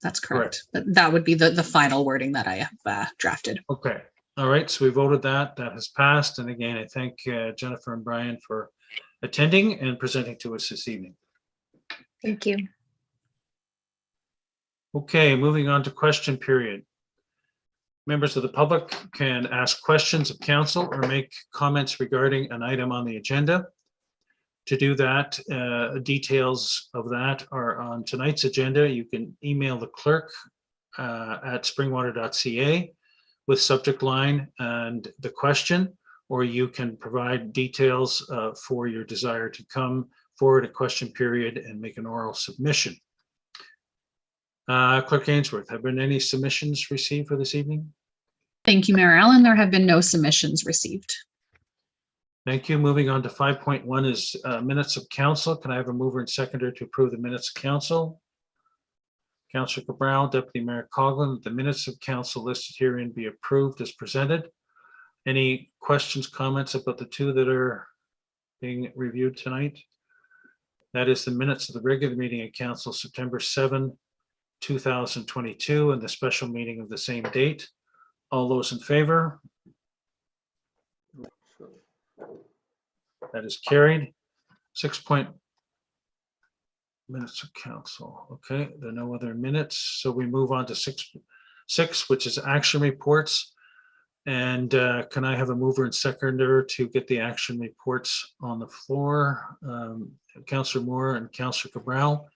That's correct. But that would be the final wording that I have drafted. Okay. All right. So we voted that. That has passed. And again, I thank Jennifer and Brian for attending and presenting to us this evening. Thank you. Okay, moving on to question period. Members of the public can ask questions of council or make comments regarding an item on the agenda. To do that, details of that are on tonight's agenda. You can email the clerk at springwater.ca with subject line and the question, or you can provide details for your desire to come forward at question period and make an oral submission. Clerk Ainsworth, have been any submissions received for this evening? Thank you, Mayor Allen. There have been no submissions received. Thank you. Moving on to 5.1 is minutes of council. Can I have a mover and seconder to approve the minutes of council? Councillor Cabral, Deputy Mayor Coughlin, the minutes of council listed herein be approved as presented. Any questions, comments about the two that are being reviewed tonight? That is the minutes of the regular meeting of council, September 7, 2022, and the special meeting of the same date. All those in favor? That is carried. 6 point minutes of council. Okay, there are no other minutes. So we move on to six, which is action reports. And can I have a mover and seconder to get the action reports on the floor? Councillor Moore and Councillor Cabral.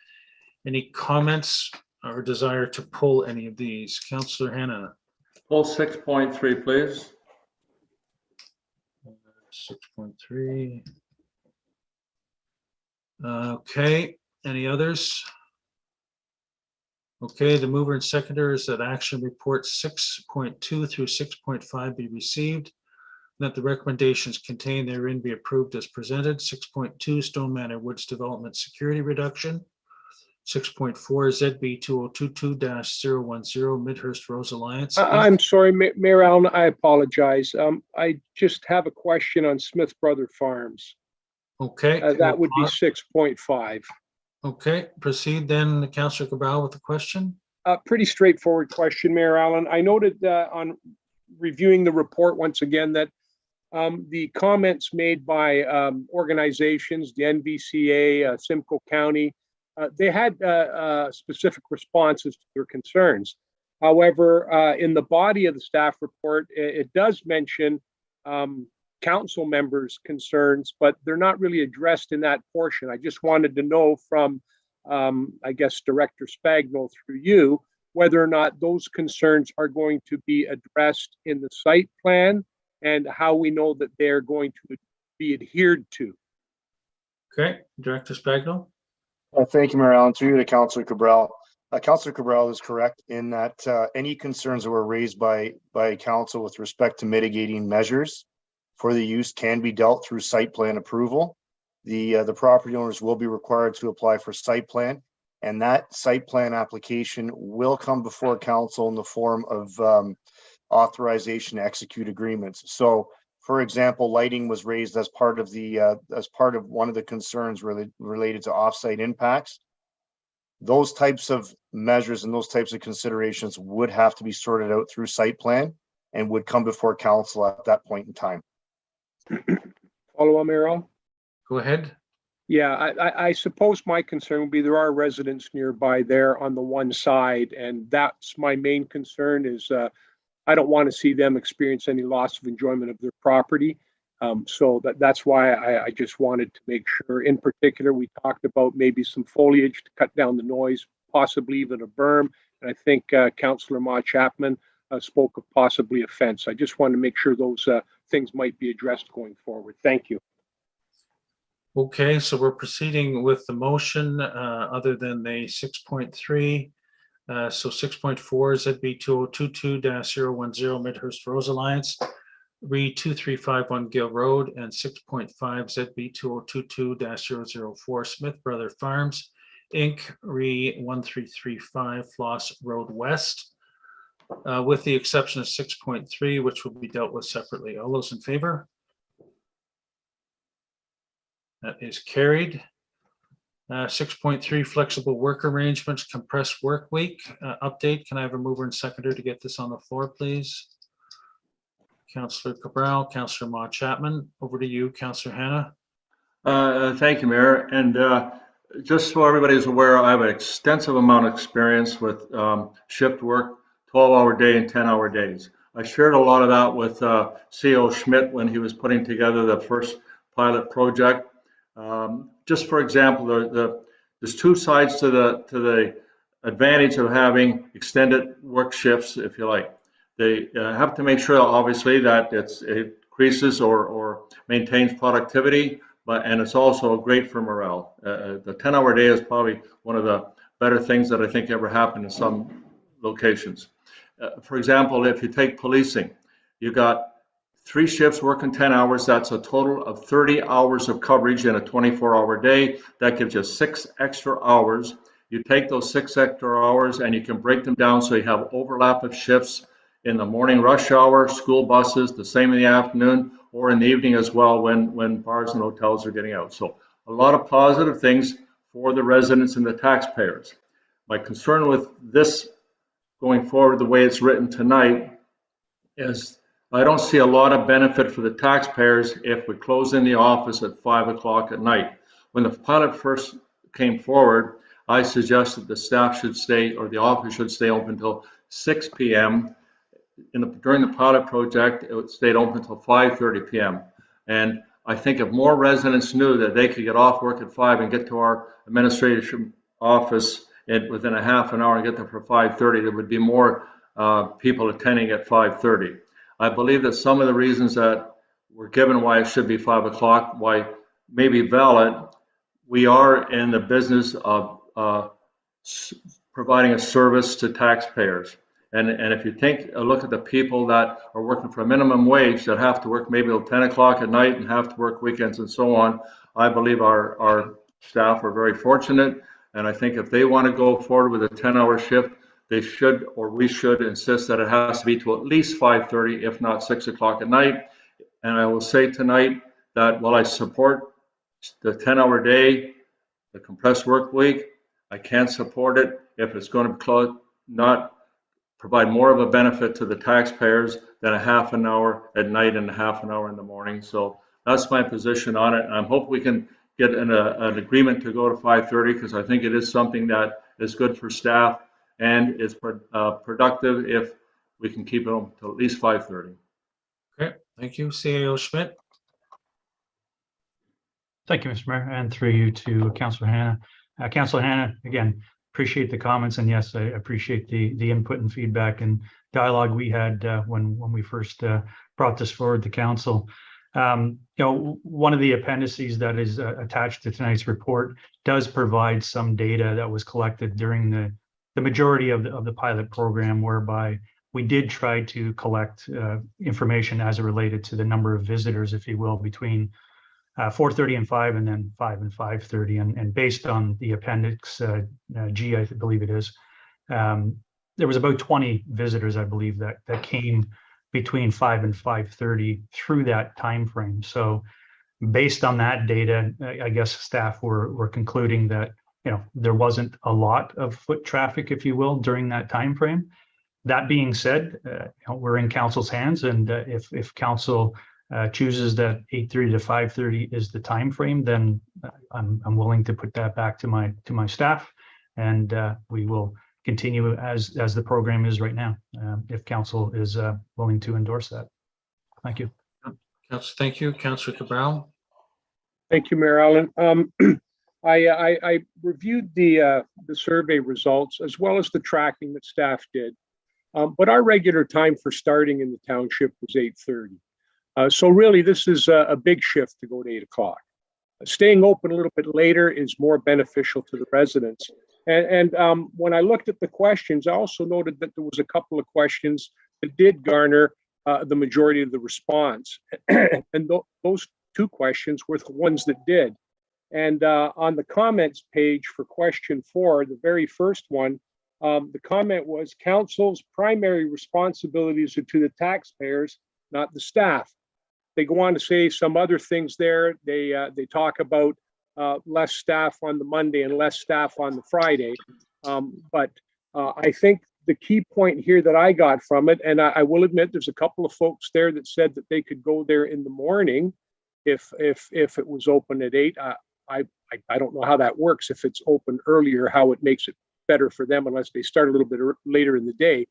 Any comments or desire to pull any of these? Councillor Hannah. Pull 6.3, please. 6.3. Okay, any others? Okay, the mover and seconder is that action reports 6.2 through 6.5 be received, that the recommendations contained therein be approved as presented. 6.2 Stone Manor Woods Development Security Reduction. 6.4 ZB 2022-010 Midhurst Rose Alliance. I'm sorry, Mayor Allen, I apologize. I just have a question on Smith Brother Farms. Okay. That would be 6.5. Okay, proceed then, Councillor Cabral, with the question. Pretty straightforward question, Mayor Allen. I noted on reviewing the report once again that the comments made by organizations, the NVCA, Simcoe County, they had specific responses to their concerns. However, in the body of the staff report, it does mention council members' concerns, but they're not really addressed in that portion. I just wanted to know from I guess, Director Spagno through you, whether or not those concerns are going to be addressed in the site plan and how we know that they're going to be adhered to. Okay, Director Spagno. Thank you, Mayor Allen. Through you to Councillor Cabral. Councillor Cabral is correct in that any concerns that were raised by council with respect to mitigating measures for the use can be dealt through site plan approval. The property owners will be required to apply for site plan, and that site plan application will come before council in the form of authorization to execute agreements. So, for example, lighting was raised as part of one of the concerns related to offsite impacts. Those types of measures and those types of considerations would have to be sorted out through site plan and would come before council at that point in time. Follow on, Mayor Allen? Go ahead. Yeah, I suppose my concern would be there are residents nearby there on the one side, and that's my main concern is I don't want to see them experience any loss of enjoyment of their property. So that's why I just wanted to make sure. In particular, we talked about maybe some foliage to cut down the noise, possibly even a berm. And I think Councillor Ma Chapman spoke of possibly a fence. I just wanted to make sure those things might be addressed going forward. Thank you. Okay, so we're proceeding with the motion other than the 6.3. So 6.4 ZB 2022-010 Midhurst Rose Alliance, RE 2351 Gill Road, and 6.5 ZB 2022-004 Smith Brother Farms, Inc., RE 1335 Floss Road West, with the exception of 6.3, which will be dealt with separately. All those in favor? That is carried. 6.3 flexible work arrangements, compressed work week update. Can I have a mover and seconder to get this on the floor, please? Councillor Cabral, Councillor Ma Chapman. Over to you, Councillor Hannah. Thank you, Mayor. And just so everybody is aware, I have an extensive amount of experience with shift work, 12-hour day and 10-hour days. I shared a lot of that with CEO Schmidt when he was putting together the first pilot project. Just for example, there's two sides to the advantage of having extended work shifts, if you like. They have to make sure, obviously, that it increases or maintains productivity, and it's also great for morale. The 10-hour day is probably one of the better things that I think ever happened in some locations. For example, if you take policing, you got 3 shifts working 10 hours. That's a total of 30 hours of coverage in a 24-hour day. That gives you 6 extra hours. You take those 6 extra hours and you can break them down so you have overlap of shifts in the morning rush hour, school buses, the same in the afternoon, or in the evening as well when bars and hotels are getting out. So a lot of positive things for the residents and the taxpayers. My concern with this going forward, the way it's written tonight, is I don't see a lot of benefit for the taxpayers if we close in the office at 5 o'clock at night. When the pilot first came forward, I suggested the staff should stay, or the office should stay open until 6 p.m. During the pilot project, it stayed open until 5:30 p.m. And I think if more residents knew that they could get off work at 5 and get to our administration office within a half an hour and get there for 5:30, there would be more people attending at 5:30. I believe that some of the reasons that were given why it should be 5 o'clock, why may be valid. We are in the business of providing a service to taxpayers. And if you take a look at the people that are working for a minimum wage that have to work maybe till 10 o'clock at night and have to work weekends and so on, I believe our staff are very fortunate. And I think if they want to go forward with a 10-hour shift, they should, or we should, insist that it has to be to at least 5:30, if not 6 o'clock at night. And I will say tonight that while I support the 10-hour day, the compressed work week, I can't support it if it's going to not provide more of a benefit to the taxpayers than a half an hour at night and a half an hour in the morning. So that's my position on it. I hope we can get an agreement to go to 5:30, because I think it is something that is good for staff and is productive if we can keep it open till at least 5:30. Okay, thank you. CEO Schmidt. Thank you, Mr. Mayor, and through you to Councillor Hannah. Councilor Hannah, again, appreciate the comments, and yes, I appreciate the input and feedback and dialogue we had when we first brought this forward to council. One of the appendices that is attached to tonight's report does provide some data that was collected during the majority of the pilot program, whereby we did try to collect information as it related to the number of visitors, if you will, between 4:30 and 5, and then 5 and 5:30. And based on the appendix G, I believe it is, there was about 20 visitors, I believe, that came between 5 and 5:30 through that time frame. So based on that data, I guess staff were concluding that there wasn't a lot of foot traffic, if you will, during that time frame. That being said, we're in council's hands, and if council chooses that 8:30 to 5:30 is the time frame, then I'm willing to put that back to my staff, and we will continue as the program is right now, if council is willing to endorse that. Thank you. Thank you, Councillor Cabral. Thank you, Mayor Allen. I reviewed the survey results as well as the tracking that staff did, but our regular time for starting in the township was 8:30. So really, this is a big shift to go to 8 o'clock. Staying open a little bit later is more beneficial to the residents. And when I looked at the questions, I also noted that there was a couple of questions that did garner the majority of the response. And those two questions were the ones that did. And on the comments page for question 4, the very first one, the comment was, council's primary responsibilities are to the taxpayers, not the staff. They go on to say some other things there. They talk about less staff on the Monday and less staff on the Friday. But I think the key point here that I got from it, and I will admit there's a couple of folks there that said that they could go there in the morning if it was open at 8. I don't know how that works, if it's open earlier, how it makes it better for them unless they start a little bit later in the day.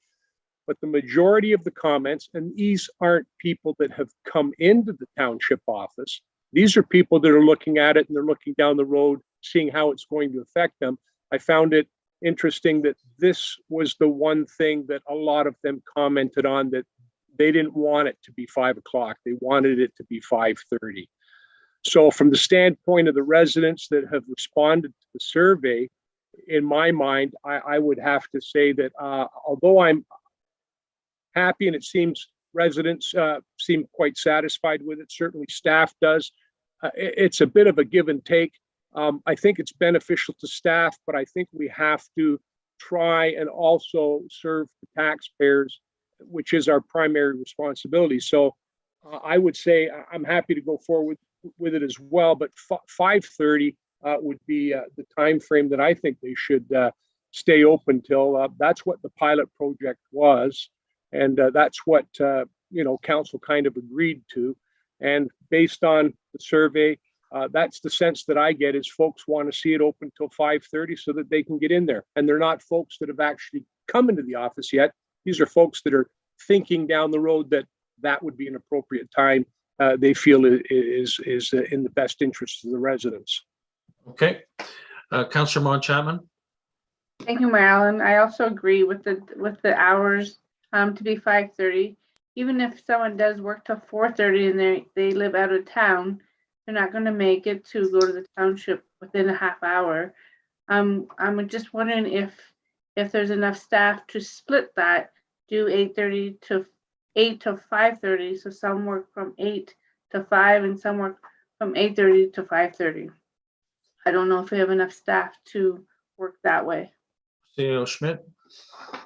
But the majority of the comments, and these aren't people that have come into the township office, these are people that are looking at it and they're looking down the road, seeing how it's going to affect them. I found it interesting that this was the one thing that a lot of them commented on, that they didn't want it to be 5 o'clock. They wanted it to be 5:30. So from the standpoint of the residents that have responded to the survey, in my mind, I would have to say that although I'm happy and it seems residents seem quite satisfied with it, certainly staff does, it's a bit of a give and take. I think it's beneficial to staff, but I think we have to try and also serve the taxpayers, which is our primary responsibility. So I would say I'm happy to go forward with it as well, but 5:30 would be the time frame that I think they should stay open till. That's what the pilot project was, and that's what council kind of agreed to. And based on the survey, that's the sense that I get, is folks want to see it open till 5:30 so that they can get in there. And they're not folks that have actually come into the office yet. These are folks that are thinking down the road that would be an appropriate time. They feel is in the best interest of the residents. Okay, Councillor Mon Chapman. Thank you, Mayor Allen. I also agree with the hours to be 5:30. Even if someone does work till 4:30 and they live out of town, they're not going to make it to go to the township within a half hour. I'm just wondering if there's enough staff to split that, do 8:30 to 8 to 5:30, so some work from 8 to 5 and some work from 8:30 to 5:30. I don't know if we have enough staff to work that way. CEO Schmidt.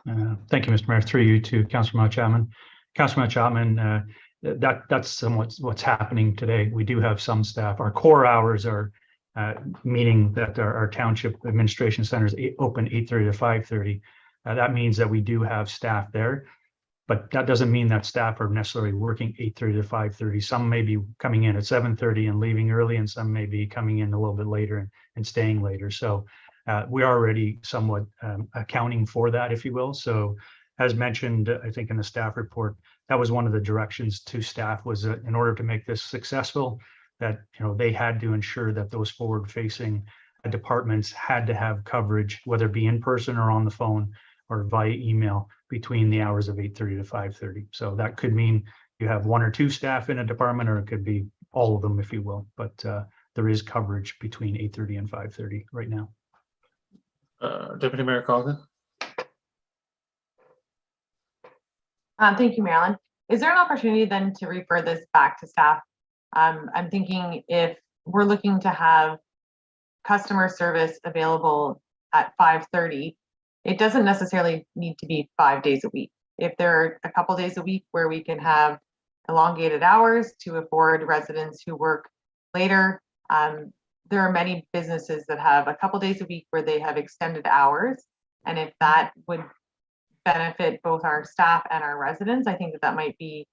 Thank you, Mr. Mayor. Through you to Councillor Mon Chapman. Councillor Mon Chapman, that's somewhat what's happening today. We do have some staff. Our core hours are meaning that our township administration centers open 8:30 to 5:30. That means that we do have staff there, but that doesn't mean that staff are necessarily working 8:30 to 5:30. Some may be coming in at 7:30 and leaving early, and some may be coming in a little bit later and staying later. So we're already somewhat accounting for that, if you will. So as mentioned, I think in the staff report, that was one of the directions to staff, was that in order to make this successful, that they had to ensure that those forward-facing departments had to have coverage, whether it be in person or on the phone or via email between the hours of 8:30 to 5:30. So that could mean you have one or two staff in a department, or it could be all of them, if you will. But there is coverage between 8:30 and 5:30 right now. Deputy Mayor Colgan. Thank you, Marilyn. Is there an opportunity then to refer this back to staff? I'm thinking if we're looking to have customer service available at 5:30, it doesn't necessarily need to be 5 days a week. If there are a couple days a week where we can have elongated hours to afford residents who work later, there are many businesses that have a couple days a week where they have extended hours. And if that would benefit both our staff and our residents, I think that that might be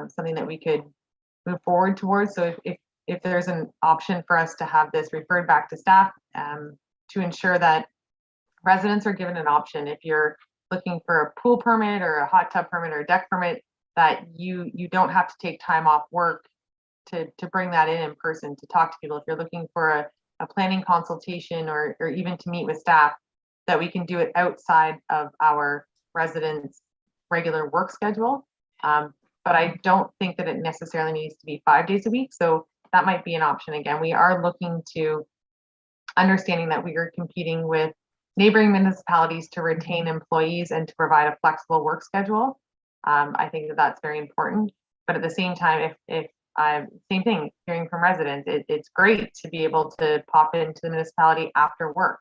something that we could move forward towards. So if there's an option for us to have this referred back to staff to ensure that residents are given an option, if you're looking for a pool permit or a hot tub permit or a deck permit, that you don't have to take time off work to bring that in person to talk to people. If you're looking for a planning consultation or even to meet with staff, that we can do it outside of our residents' regular work schedule. But I don't think that it necessarily needs to be 5 days a week. So that might be an option. Again, we are looking to understanding that we are competing with neighboring municipalities to retain employees and to provide a flexible work schedule. I think that that's very important. But at the same time, if same thing, hearing from residents, it's great to be able to pop into the municipality after work.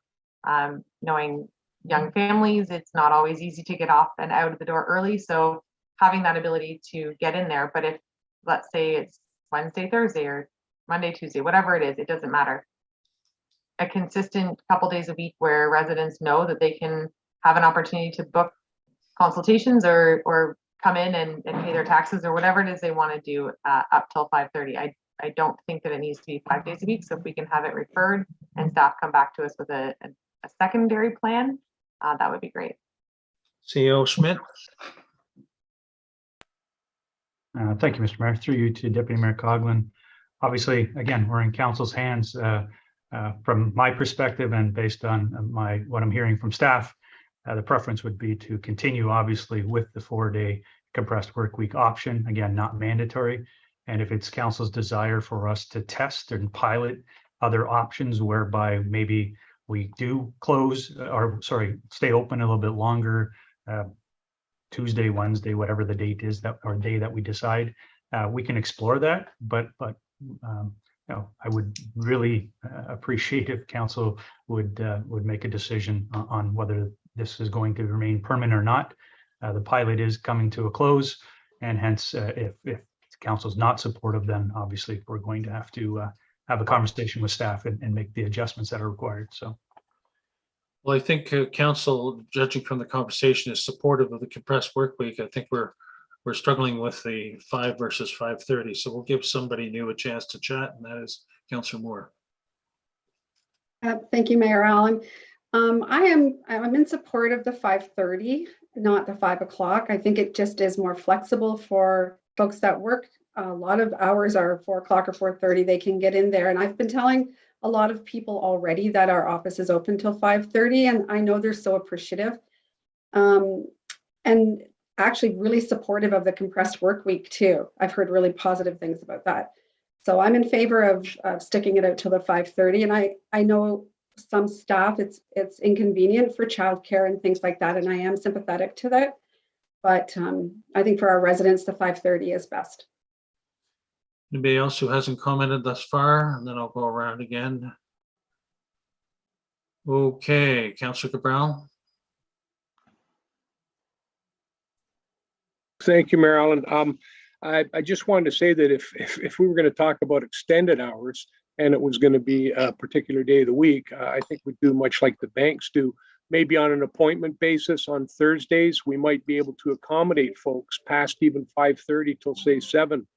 Knowing young families, it's not always easy to get off and out of the door early. So having that ability to get in there. But if, let's say it's Wednesday, Thursday, or Monday, Tuesday, whatever it is, it doesn't matter. A consistent couple days a week where residents know that they can have an opportunity to book consultations or come in and pay their taxes or whatever it is they want to do up till 5:30. I don't think that it needs to be 5 days a week. So if we can have it referred and staff come back to us with a secondary plan, that would be great. CEO Schmidt. Thank you, Mr. Mayor. Through you to Deputy Mayor Coghlan. Obviously, again, we're in council's hands. From my perspective and based on what I'm hearing from staff, the preference would be to continue, obviously, with the 4-day compressed work week option. Again, not mandatory. And if it's council's desire for us to test and pilot other options whereby maybe we do stay open a little bit longer, Tuesday, Wednesday, whatever the date is or day that we decide, we can explore that. But I would really appreciate if council would make a decision on whether this is going to remain permanent or not. The pilot is coming to a close, and hence, if council's not supportive, then obviously we're going to have to have a conversation with staff and make the adjustments that are required. So. Well, I think council, judging from the conversation, is supportive of the compressed work week. I think we're struggling with the 5 versus 5:30. So we'll give somebody new a chance to chat, and that is Councillor Moore. Thank you, Mayor Allen. I'm in support of the 5:30, not the 5 o'clock. I think it just is more flexible for folks that work. A lot of hours are 4 o'clock or 4:30. They can get in there. And I've been telling a lot of people already that our office is open till 5:30, and I know they're so appreciative. And actually really supportive of the compressed work week too. I've heard really positive things about that. So I'm in favor of sticking it out till the 5:30. And I know some staff, it's inconvenient for childcare and things like that. And I am sympathetic to that. But I think for our residents, the 5:30 is best. Anybody else who hasn't commented thus far? And then I'll go around again. Okay, Councillor Cabral. Thank you, Mayor Allen. I just wanted to say that if we were going to talk about extended hours and it was going to be a particular day of the week, I think we'd do much like the banks do. Maybe on an appointment basis on Thursdays, we might be able to accommodate folks past even 5:30 till say 7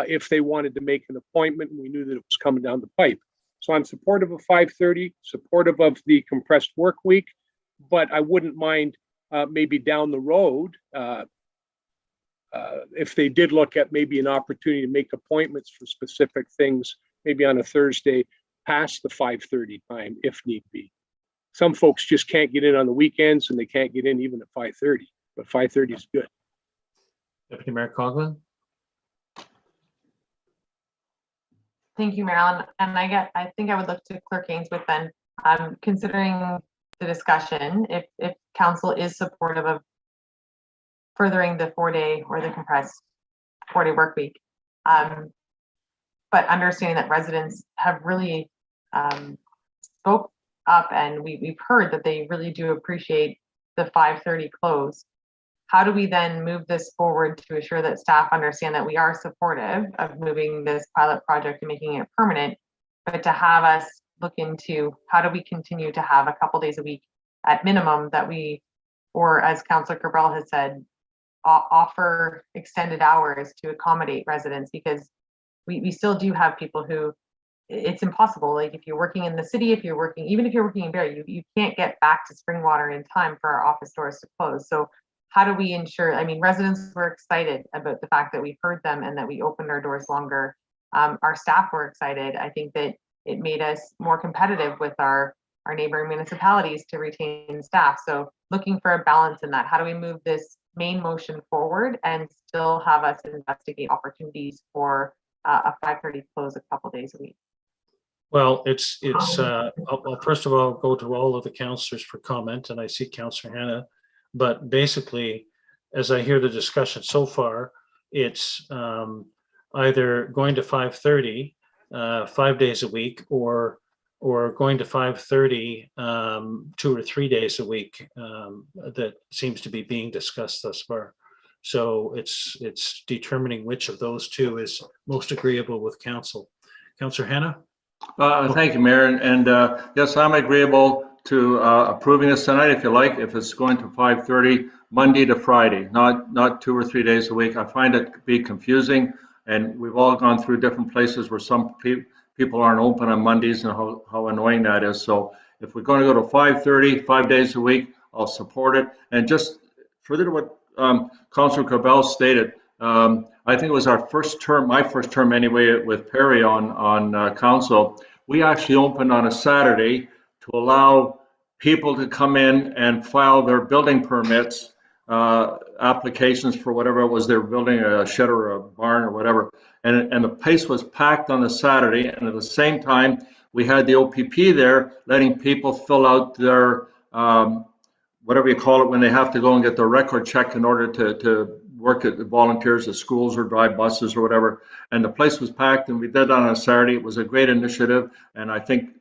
if they wanted to make an appointment and we knew that it was coming down the pipe. So I'm supportive of 5:30, supportive of the compressed work week, but I wouldn't mind maybe down the road if they did look at maybe an opportunity to make appointments for specific things, maybe on a Thursday past the 5:30 time if need be. Some folks just can't get in on the weekends and they can't get in even at 5:30, but 5:30 is good. Deputy Mayor Coughlin? Thank you, Marilyn. And I think I would look to Clerk Ainsworth then, considering the discussion, if council is supportive of furthering the 4-day or the compressed 4-day work week. But understanding that residents have really spoke up, and we've heard that they really do appreciate the 5:30 close. How do we then move this forward to assure that staff understand that we are supportive of moving this pilot project and making it permanent, but to have us look into how do we continue to have a couple days a week at minimum that we, or as Councillor Cabral has said, offer extended hours to accommodate residents, because we still do have people who it's impossible. Like if you're working in the city, if you're working, even if you're working in Barrie, you can't get back to Springwater in time for our office doors to close. So how do we ensure, I mean, residents were excited about the fact that we heard them and that we opened our doors longer. Our staff were excited. I think that it made us more competitive with our neighboring municipalities to retain staff. So looking for a balance in that, how do we move this main motion forward and still have us investigate opportunities for a 5:30 close a couple days a week? Well, I'll first of all go to all of the councillors for comment, and I see Councillor Hannah. But basically, as I hear the discussion so far, it's either going to 5:30, 5 days a week, or going to 5:30, 2 or 3 days a week. That seems to be being discussed thus far. So it's determining which of those two is most agreeable with council. Councillor Hannah? Thank you, Mayor. And yes, I'm agreeable to approving this tonight, if you like, if it's going to 5:30, Monday to Friday, not 2 or 3 days a week. I find it to be confusing, and we've all gone through different places where some people aren't open on Mondays, and how annoying that is. So if we're going to go to 5:30, 5 days a week, I'll support it. And just further to what Councillor Cabell stated, I think it was our first term, my first term anyway, with Perry on council. We actually opened on a Saturday to allow people to come in and file their building permits, applications for whatever it was they were building, a shed or a barn or whatever. And the place was packed on the Saturday. And at the same time, we had the OPP there letting people fill out their, whatever you call it, when they have to go and get their record check in order to work at the volunteers at schools or drive buses or whatever. And the place was packed, and we did that on a Saturday. It was a great initiative. And I think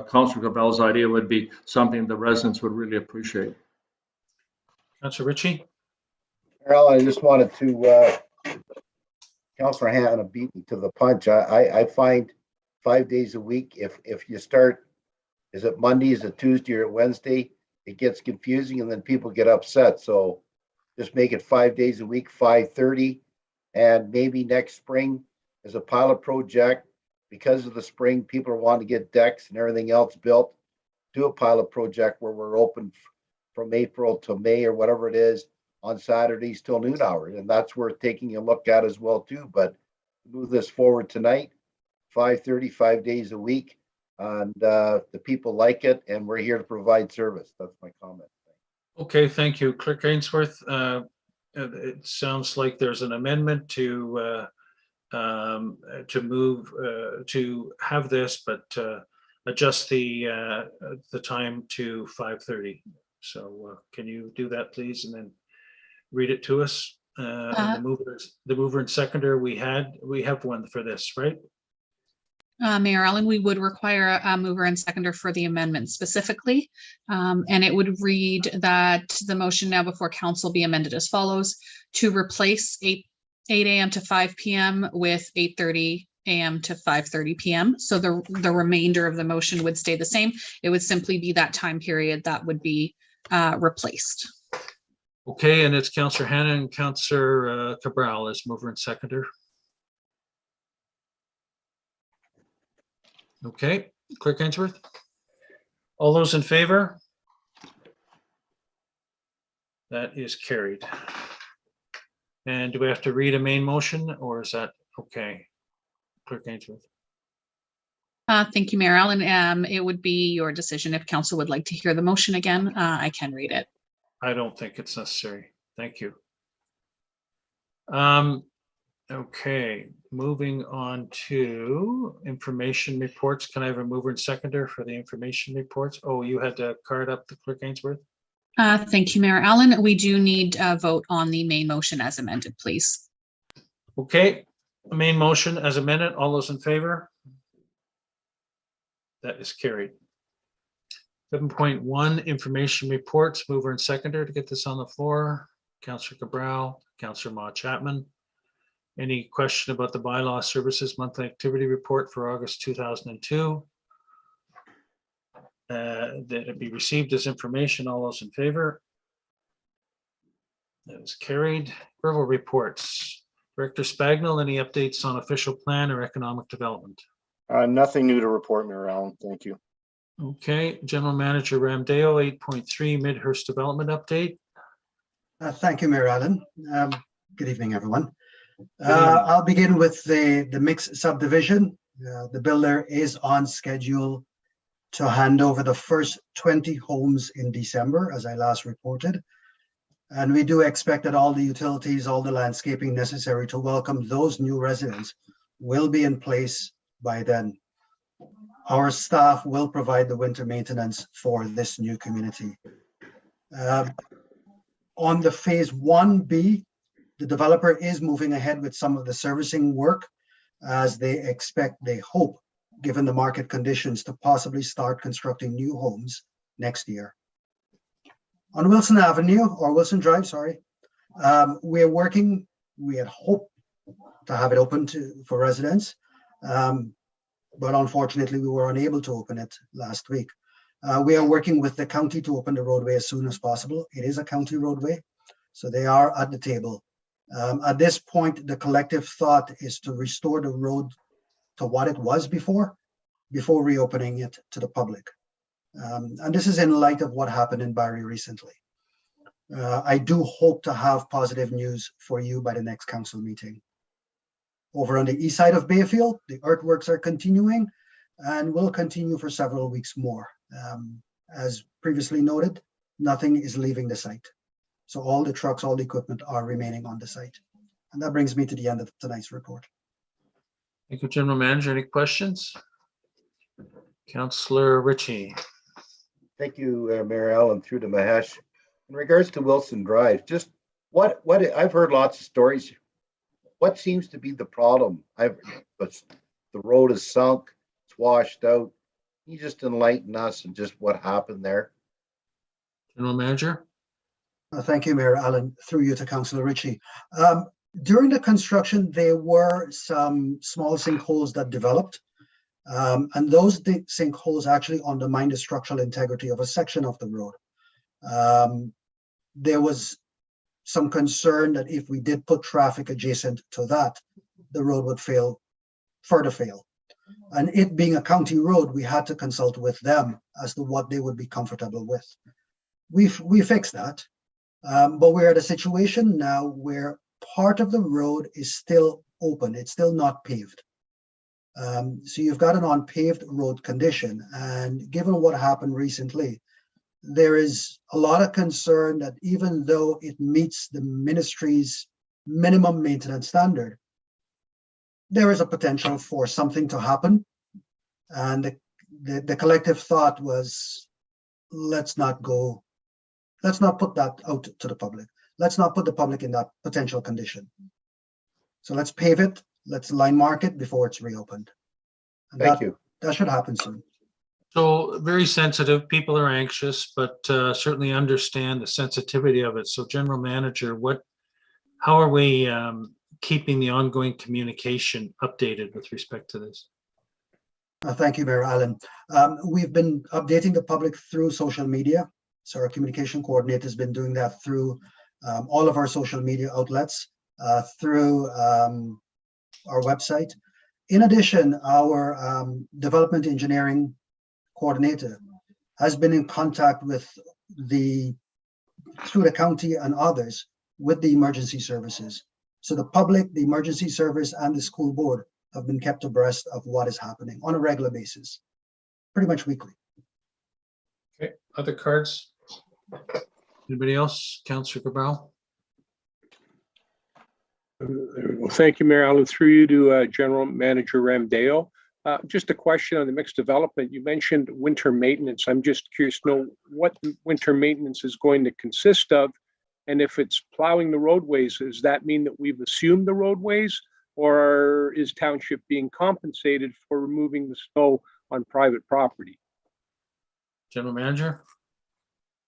Councillor Cabell's idea would be something the residents would really appreciate. Councillor Ritchie? Well, I just wanted to, Councillor Hannah beat me to the punch. I find 5 days a week, if you start, is it Monday, is it Tuesday or Wednesday, it gets confusing and then people get upset. So just make it 5 days a week, 5:30, and maybe next spring as a pilot project, because of the spring, people are wanting to get decks and everything else built, do a pilot project where we're open from April to May or whatever it is on Saturdays till noon hours. And that's worth taking a look at as well too. But move this forward tonight, 5:30, 5 days a week. And the people like it, and we're here to provide service. That's my comment. Okay, thank you. Clerk Ainsworth, it sounds like there's an amendment to move to have this, but adjust the time to 5:30. So can you do that, please, and then read it to us? And the mover and seconder, we have one for this, right? Mayor Allen, we would require a mover and seconder for the amendment specifically. And it would read that the motion now before council be amended as follows: to replace 8 a.m. to 5 p.m. with 8:30 a.m. to 5:30 p.m. So the remainder of the motion would stay the same. It would simply be that time period that would be replaced. Okay, and it's Councillor Hannah and Councillor Cabral as mover and seconder. Okay, Clerk Ainsworth. All those in favor? That is carried. And do we have to read a main motion, or is that okay? Clerk Ainsworth. Thank you, Mayor Allen. It would be your decision if council would like to hear the motion again. I can read it. I don't think it's necessary. Thank you. Okay, moving on to information reports. Can I have a mover and seconder for the information reports? Oh, you had to card up the Clerk Ainsworth? Thank you, Mayor Allen. We do need a vote on the main motion as amended, please. Okay, the main motion as amended. All those in favor? That is carried. 7.1 information reports, mover and seconder to get this on the floor. Councillor Cabral, Councillor Ma Chapman. Any question about the bylaw services monthly activity report for August 2002? That it be received as information. All those in favor? That is carried. Verbal reports. Director Spagnell, any updates on official plan or economic development? Nothing new to report, Mayor Allen. Thank you. Okay, General Manager Ramdeo, 8.3 Midhurst Development Update. Thank you, Mayor Allen. Good evening, everyone. I'll begin with the mixed subdivision. The builder is on schedule to hand over the first 20 homes in December, as I last reported. And we do expect that all the utilities, all the landscaping necessary to welcome those new residents will be in place by then. Our staff will provide the winter maintenance for this new community. On the phase 1B, the developer is moving ahead with some of the servicing work as they hope, given the market conditions, to possibly start constructing new homes next year. On Wilson Avenue, or Wilson Drive, sorry, we had hoped to have it open for residents, but unfortunately we were unable to open it last week. We are working with the county to open the roadway as soon as possible. It is a county roadway, so they are at the table. At this point, the collective thought is to restore the road to what it was before reopening it to the public. And this is in light of what happened in Barrie recently. I do hope to have positive news for you by the next council meeting. Over on the east side of Bayfield, the earthworks are continuing and will continue for several weeks more. As previously noted, nothing is leaving the site. So all the trucks, all the equipment are remaining on the site. And that brings me to the end of tonight's report. Thank you, General Manager. Any questions? Councillor Ritchie. Thank you, Mayor Allen, through to Mahesh. In regards to Wilson Drive, just what I've heard lots of stories. What seems to be the problem? The road is sunk, it's washed out. Can you just enlighten us and just what happened there? General Manager. Thank you, Mayor Allen. Through you to Councillor Ritchie. During the construction, there were some small sinkholes that developed. And those sinkholes actually undermined the structural integrity of a section of the road. There was some concern that if we did put traffic adjacent to that, the road would further fail. And it being a county road, we had to consult with them as to what they would be comfortable with. We fixed that, but we're at a situation now where part of the road is still open. It's still not paved. So you've got an unpaved road condition, and given what happened recently, there is a lot of concern that even though it meets the ministry's minimum maintenance standard, there is a potential for something to happen. And the collective thought was, let's not put that out to the public. Let's not put the public in that potential condition. So let's pave it, let's line mark it before it's reopened. And Thank you. That should happen soon. So very sensitive, people are anxious, but certainly understand the sensitivity of it. So General Manager, how are we keeping the ongoing communication updated with respect to this? Thank you, Mayor Allen. We've been updating the public through social media. So our communication coordinator has been doing that through all of our social media outlets, through our website. In addition, our development engineering coordinator has been in contact with through the county and others with the emergency services. So the public, the emergency service, and the school board have been kept abreast of what is happening on a regular basis, pretty much weekly. Okay, other cards? Anybody else? Councillor Cabral? There we go. Thank you, Mayor Allen. Through you to General Manager Ramdale. Just a question on the mixed development. You mentioned winter maintenance. I'm just curious to know what winter maintenance is going to consist of. And if it's plowing the roadways, does that mean that we've assumed the roadways, or is township being compensated for removing the snow on private property? General Manager?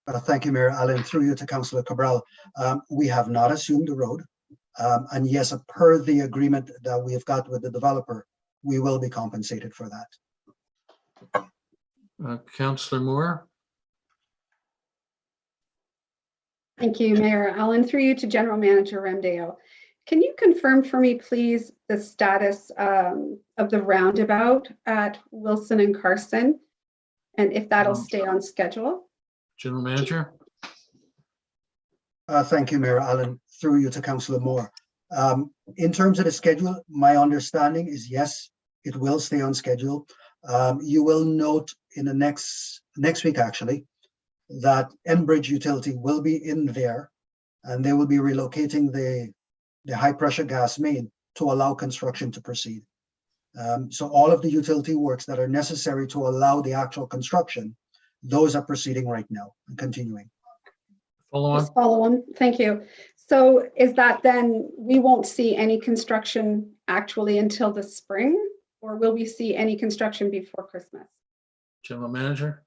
Thank you, Mayor Allen. Through you to Councillor Cabral. We have not assumed the road. And yes, per the agreement that we have got with the developer, we will be compensated for that. Councillor Moore? Thank you, Mayor Allen. Through you to General Manager Ramdale. Can you confirm for me, please, the status of the roundabout at Wilson and Carson, and if that'll stay on schedule? General Manager? Thank you, Mayor Allen. Through you to Councillor Moore. In terms of the schedule, my understanding is yes, it will stay on schedule. You will note in the next week, actually, that Enbridge Utility will be in there, and they will be relocating the high pressure gas main to allow construction to proceed. So all of the utility works that are necessary to allow the actual construction, those are proceeding right now and continuing. Follow on. Just follow on. Thank you. So is that then we won't see any construction actually until the spring, or will we see any construction before Christmas? General Manager?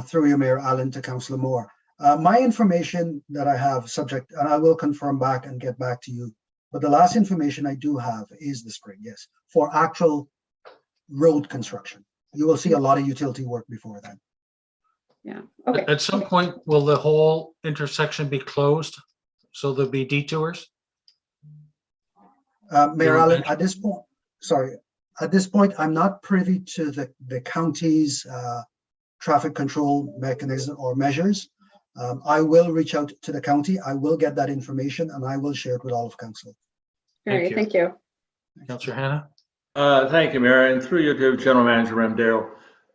Through you, Mayor Allen, to Councillor Moore. My information that I have subject, and I will confirm back and get back to you, but the last information I do have is the spring, yes, for actual road construction. You will see a lot of utility work before then. Yeah, okay. At some point, will the whole intersection be closed? So there'll be detours? Mayor Allen, at this point, sorry, at this point, I'm not privy to the county's traffic control mechanism or measures. I will reach out to the county. I will get that information and I will share it with all of council. Great, thank you. Councillor Hannah? Thank you, Mayor, and through you to General Manager Ramdale.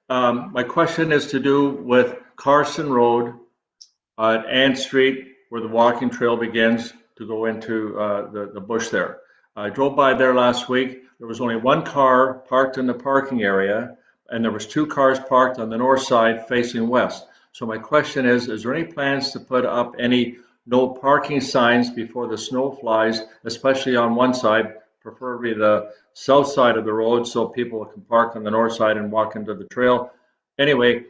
My question is to do with Carson Road at Ann Street, where the walking trail begins to go into the bush there. I drove by there last week. There was only one car parked in the parking area, and there was two cars parked on the north side facing west. So my question is there any plans to put up any no parking signs before the snow flies, especially on one side, preferably the south side of the road, so people can park on the north side and walk into the trail? Anyway,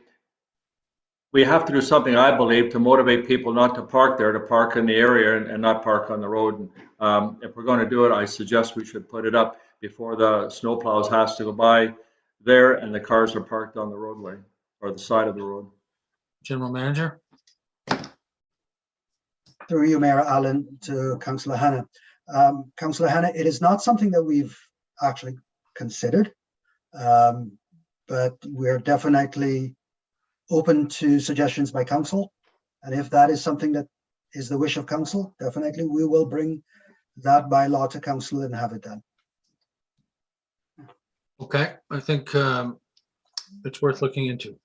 we have to do something, I believe, to motivate people not to park there, to park in the area and not park on the road. If we're going to do it, I suggest we should put it up before the snowplows has to go by there and the cars are parked on the roadway or the side of the road. General Manager? Through you, Mayor Allen, to Councillor Hannah. Councillor Hannah, it is not something that we've actually considered, but we're definitely open to suggestions by council. And if that is something that is the wish of council, definitely we will bring that by law to council and have it done. Okay, I think it's worth looking into.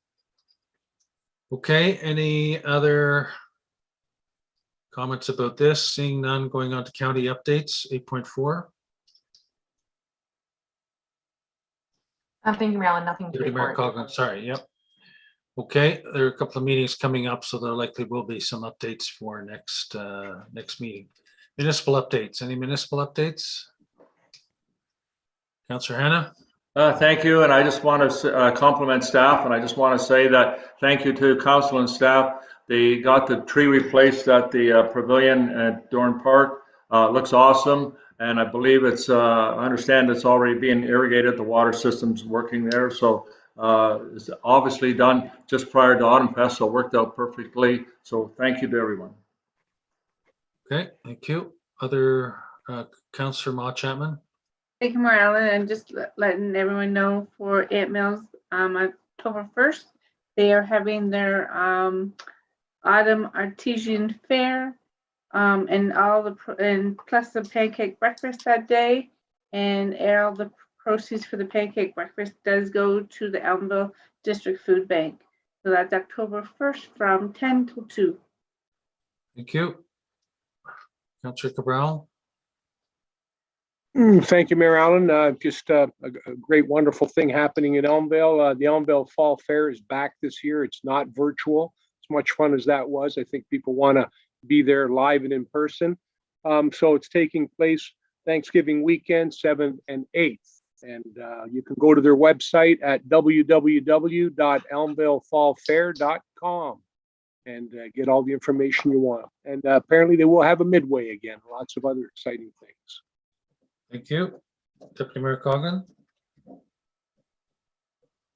Okay, any other comments about this? Seeing none, going on to county updates, 8.4. Thank you, Marilyn. Nothing to Deputy Mayor report. Coughlin, sorry, yep. Okay, there are a couple of meetings coming up, so there likely will be some updates for next meeting. Municipal updates, any municipal updates? Councillor Hannah? Thank you, and I just want to compliment staff, and I just want to say that thank you to council and staff. They got the tree replaced at the pavilion at Dorn Park. Looks awesome, and I believe it's, I understand it's already being irrigated. The water system's working there, so it's obviously done just prior to Autumn Fest, so it worked out perfectly. So thank you to everyone. Okay, thank you. Other Councillor Ma Chapman? Thank you, Mayor Allen, and just letting everyone know for Aunt Mills, October 1st, they are having their autumn artesian fair, and plus the pancake breakfast that day, and all the proceeds for the pancake breakfast does go to the Elmville District Food Bank. So that's October 1st from 10 till 2. Thank you. Councillor Cabral. Thank you, Mayor Allen. Just a great, wonderful thing happening in Elmville. The Elmville Fall Fair is back this year. It's not virtual. As much fun as that was, I think people want to be there live and in person. So it's taking place Thanksgiving weekend, 7th and 8th. And you can go to their website at www.elmvillefallfair.com and get all the information you want. And apparently they will have a midway again. Lots of other exciting things. Thank you. Deputy Mayor Coughlin.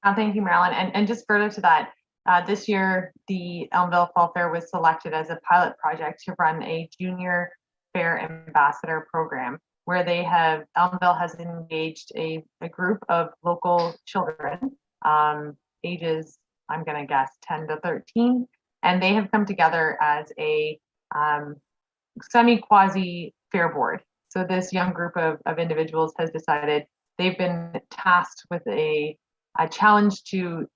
Thank you, Marilyn. And just further to that, this year, the Elmville Fall Fair was selected as a pilot project to run a junior fair ambassador program, where Elmville has engaged a group of local children, ages, I'm going to guess 10 to 13, and they have come together as a semi-quasi fair board. So this young group of individuals has decided they've been tasked with a challenge to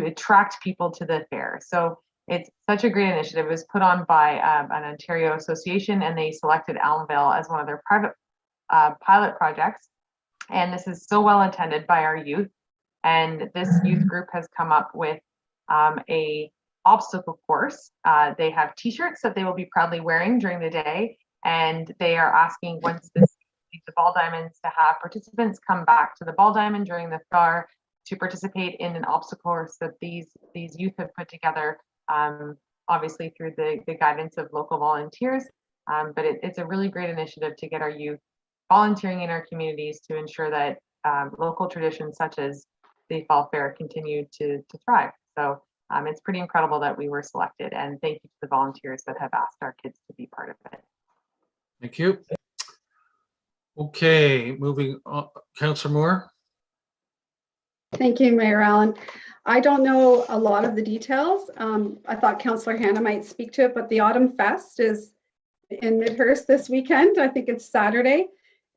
attract people to the fair. So it's such a great initiative. It was put on by an Ontario association, and they selected Elmville as one of their private pilot projects. And this is so well attended by our youth. And this youth group has come up with a obstacle course. They have t-shirts that they will be proudly wearing during the day. And they are asking, once this the ball diamonds, to have participants come back to the ball diamond during the fair to participate in an obstacle course that these youth have put together, obviously through the guidance of local volunteers. But it's a really great initiative to get our youth volunteering in our communities to ensure that local traditions such as the Fall Fair continue to thrive. So it's pretty incredible that we were selected, and thank you to the volunteers that have asked our kids to be part of it. Thank you. Okay, moving on. Councillor Moore. Thank you, Mayor Allen. I don't know a lot of the details. I thought Councillor Hannah might speak to it, but the Autumn Fest is in Midhurst this weekend. I think it's Saturday.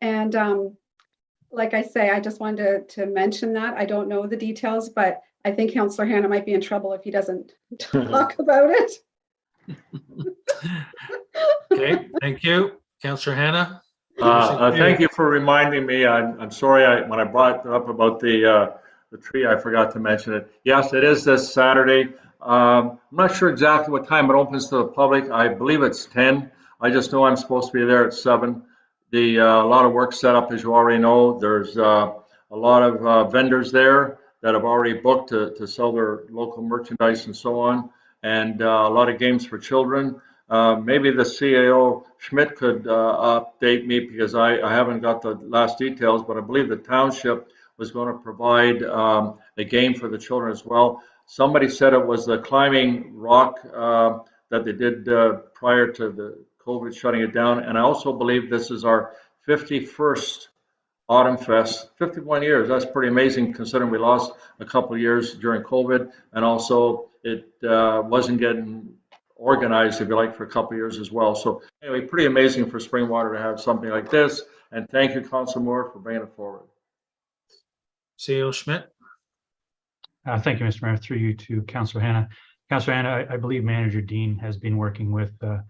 And like I say, I just wanted to mention that. I don't know the details, but I think Councillor Hannah might be in trouble if he doesn't talk about it. Okay, thank you. Councillor Hannah. Thank you for reminding me. I'm sorry when I brought up about the tree, I forgot to mention it. Yes, it is this Saturday. I'm not sure exactly what time it opens to the public. I believe it's 10. I just know I'm supposed to be there at 7. A lot of work set up, as you already know. There's a lot of vendors there that have already booked to sell their local merchandise and so on, and a lot of games for children. Maybe the CAO Schmidt could update me, because I haven't got the last details, but I believe the township was going to provide a game for the children as well. Somebody said it was the climbing rock that they did prior to the COVID shutting it down. And I also believe this is our 51st Autumn Fest, 51 years. That's pretty amazing considering we lost a couple of years during COVID. And also it wasn't getting organized, if you like, for a couple of years as well. So anyway, pretty amazing for Springwater to have something like this. And thank you, Councilor Moore, for bringing it forward. CAO Schmidt. Thank you, Mr. Mayor. Through you to Councillor Hannah. Councillor Hannah, I believe Manager Dean has been working with a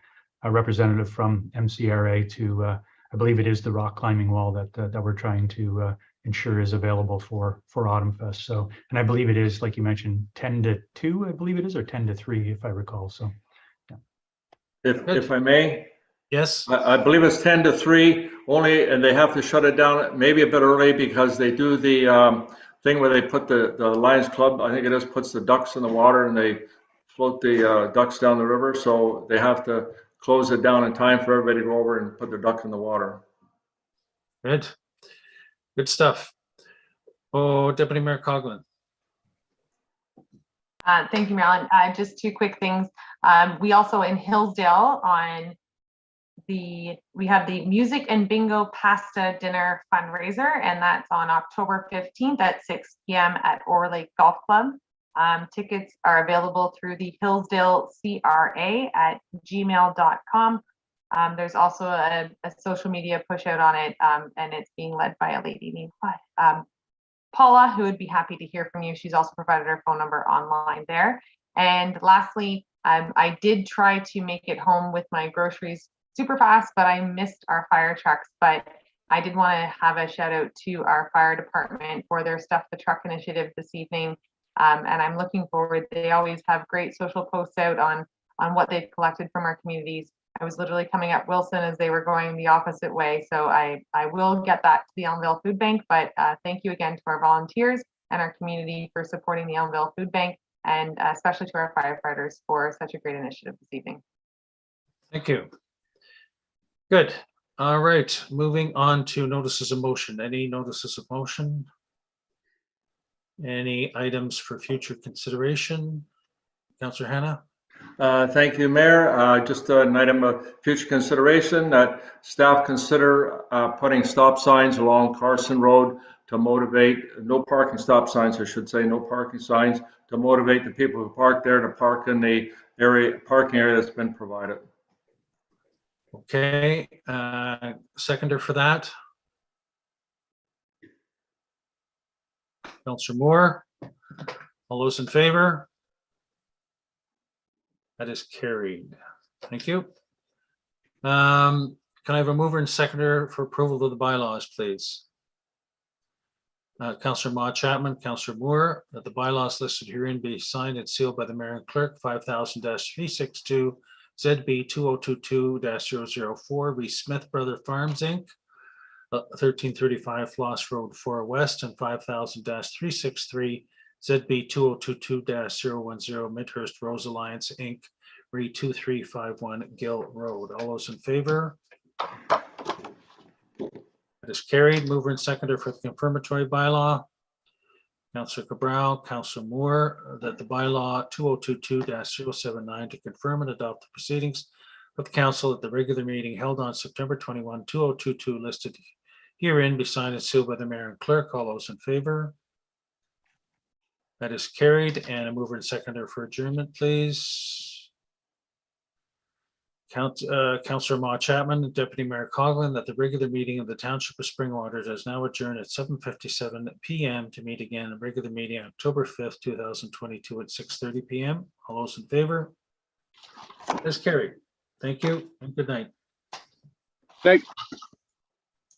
representative from MCRA to, I believe it is the rock climbing wall that we're trying to ensure is available for Autumn Fest. So, and I believe it is, like you mentioned, 10 to 2, I believe it is, or 10 to 3, if I recall. So, yeah. If I may. Yes. I believe it's 10 to 3 only, and they have to shut it down maybe a bit early because they do the thing where they put the Lions Club, I think it is, puts the ducks in the water and they float the ducks down the river. So they have to close it down in time for everybody to go over and put their duck in the water. Good. Good stuff. Oh, Deputy Mayor Coughlin. Thank you, Marilyn. Just 2 quick things. We also in Hillsdale we have the Music and Bingo Pasta Dinner fundraiser, and that's on October 15th at 6 p.m. at Orr Lake Golf Club. Tickets are available through the Hillsdale CRA at gmail.com, There's also a social media push out on it, and it's being led by a lady named Paula, who would be happy to hear from you. She's also provided her phone number online there. And lastly, I did try to make it home with my groceries super fast, but I missed our fire trucks. But I did want to have a shout out to our fire department for their Stuff the Truck initiative this evening. And I'm looking forward. They always have great social posts out on what they've collected from our communities. I was literally coming up Wilson as they were going the opposite way. So I will get that to the Elmville Food Bank, but thank you again to our volunteers and our community for supporting the Elmville Food Bank, and especially to our firefighters for such a great initiative this evening. Thank you. Good. All right, moving on to notices of motion. Any notices of motion? Any items for future consideration? Councillor Hannah? Thank you, Mayor. Just an item of future consideration that staff consider putting stop signs along Carson Road to motivate, no parking stop signs, I should say, no parking signs, to motivate the people who park there to park in the parking area that's been provided. Okay, seconder for that? Councillor Moore? All those in favor? That is carried. Thank you. Can I have a mover and seconder for approval of the bylaws, please? Councillor Ma Chapman, Councillor Moore, that the bylaws listed herein be signed and sealed by the mayor and clerk, 5000-362 ZB 2022-004 V Smith Brother Farms Inc., 1335 Floss Road 4 West, and 5000-363 ZB 2022-010 Midhurst Rose Alliance Inc., Re 2351 Gill Road. All those in favor? That is carried. Mover and seconder for the confirmatory bylaw. Councillor Cabral, Councillor Moore, that the bylaw 2022-079 to confirm and adopt the proceedings of the council at the regular meeting held on September 21, 2022, listed herein be signed and sealed by the mayor and clerk. All those in favor? That is carried. And a mover and seconder for adjournment, please. Councillor Ma Chapman, Deputy Mayor Coughlin, that the regular meeting of the Township of Springwater is now adjourned at 7:57 p.m. to meet again in a regular meeting October 5th, 2022 at 6:30 p.m. All those in favor? That is carried. Thank you and good night. Thank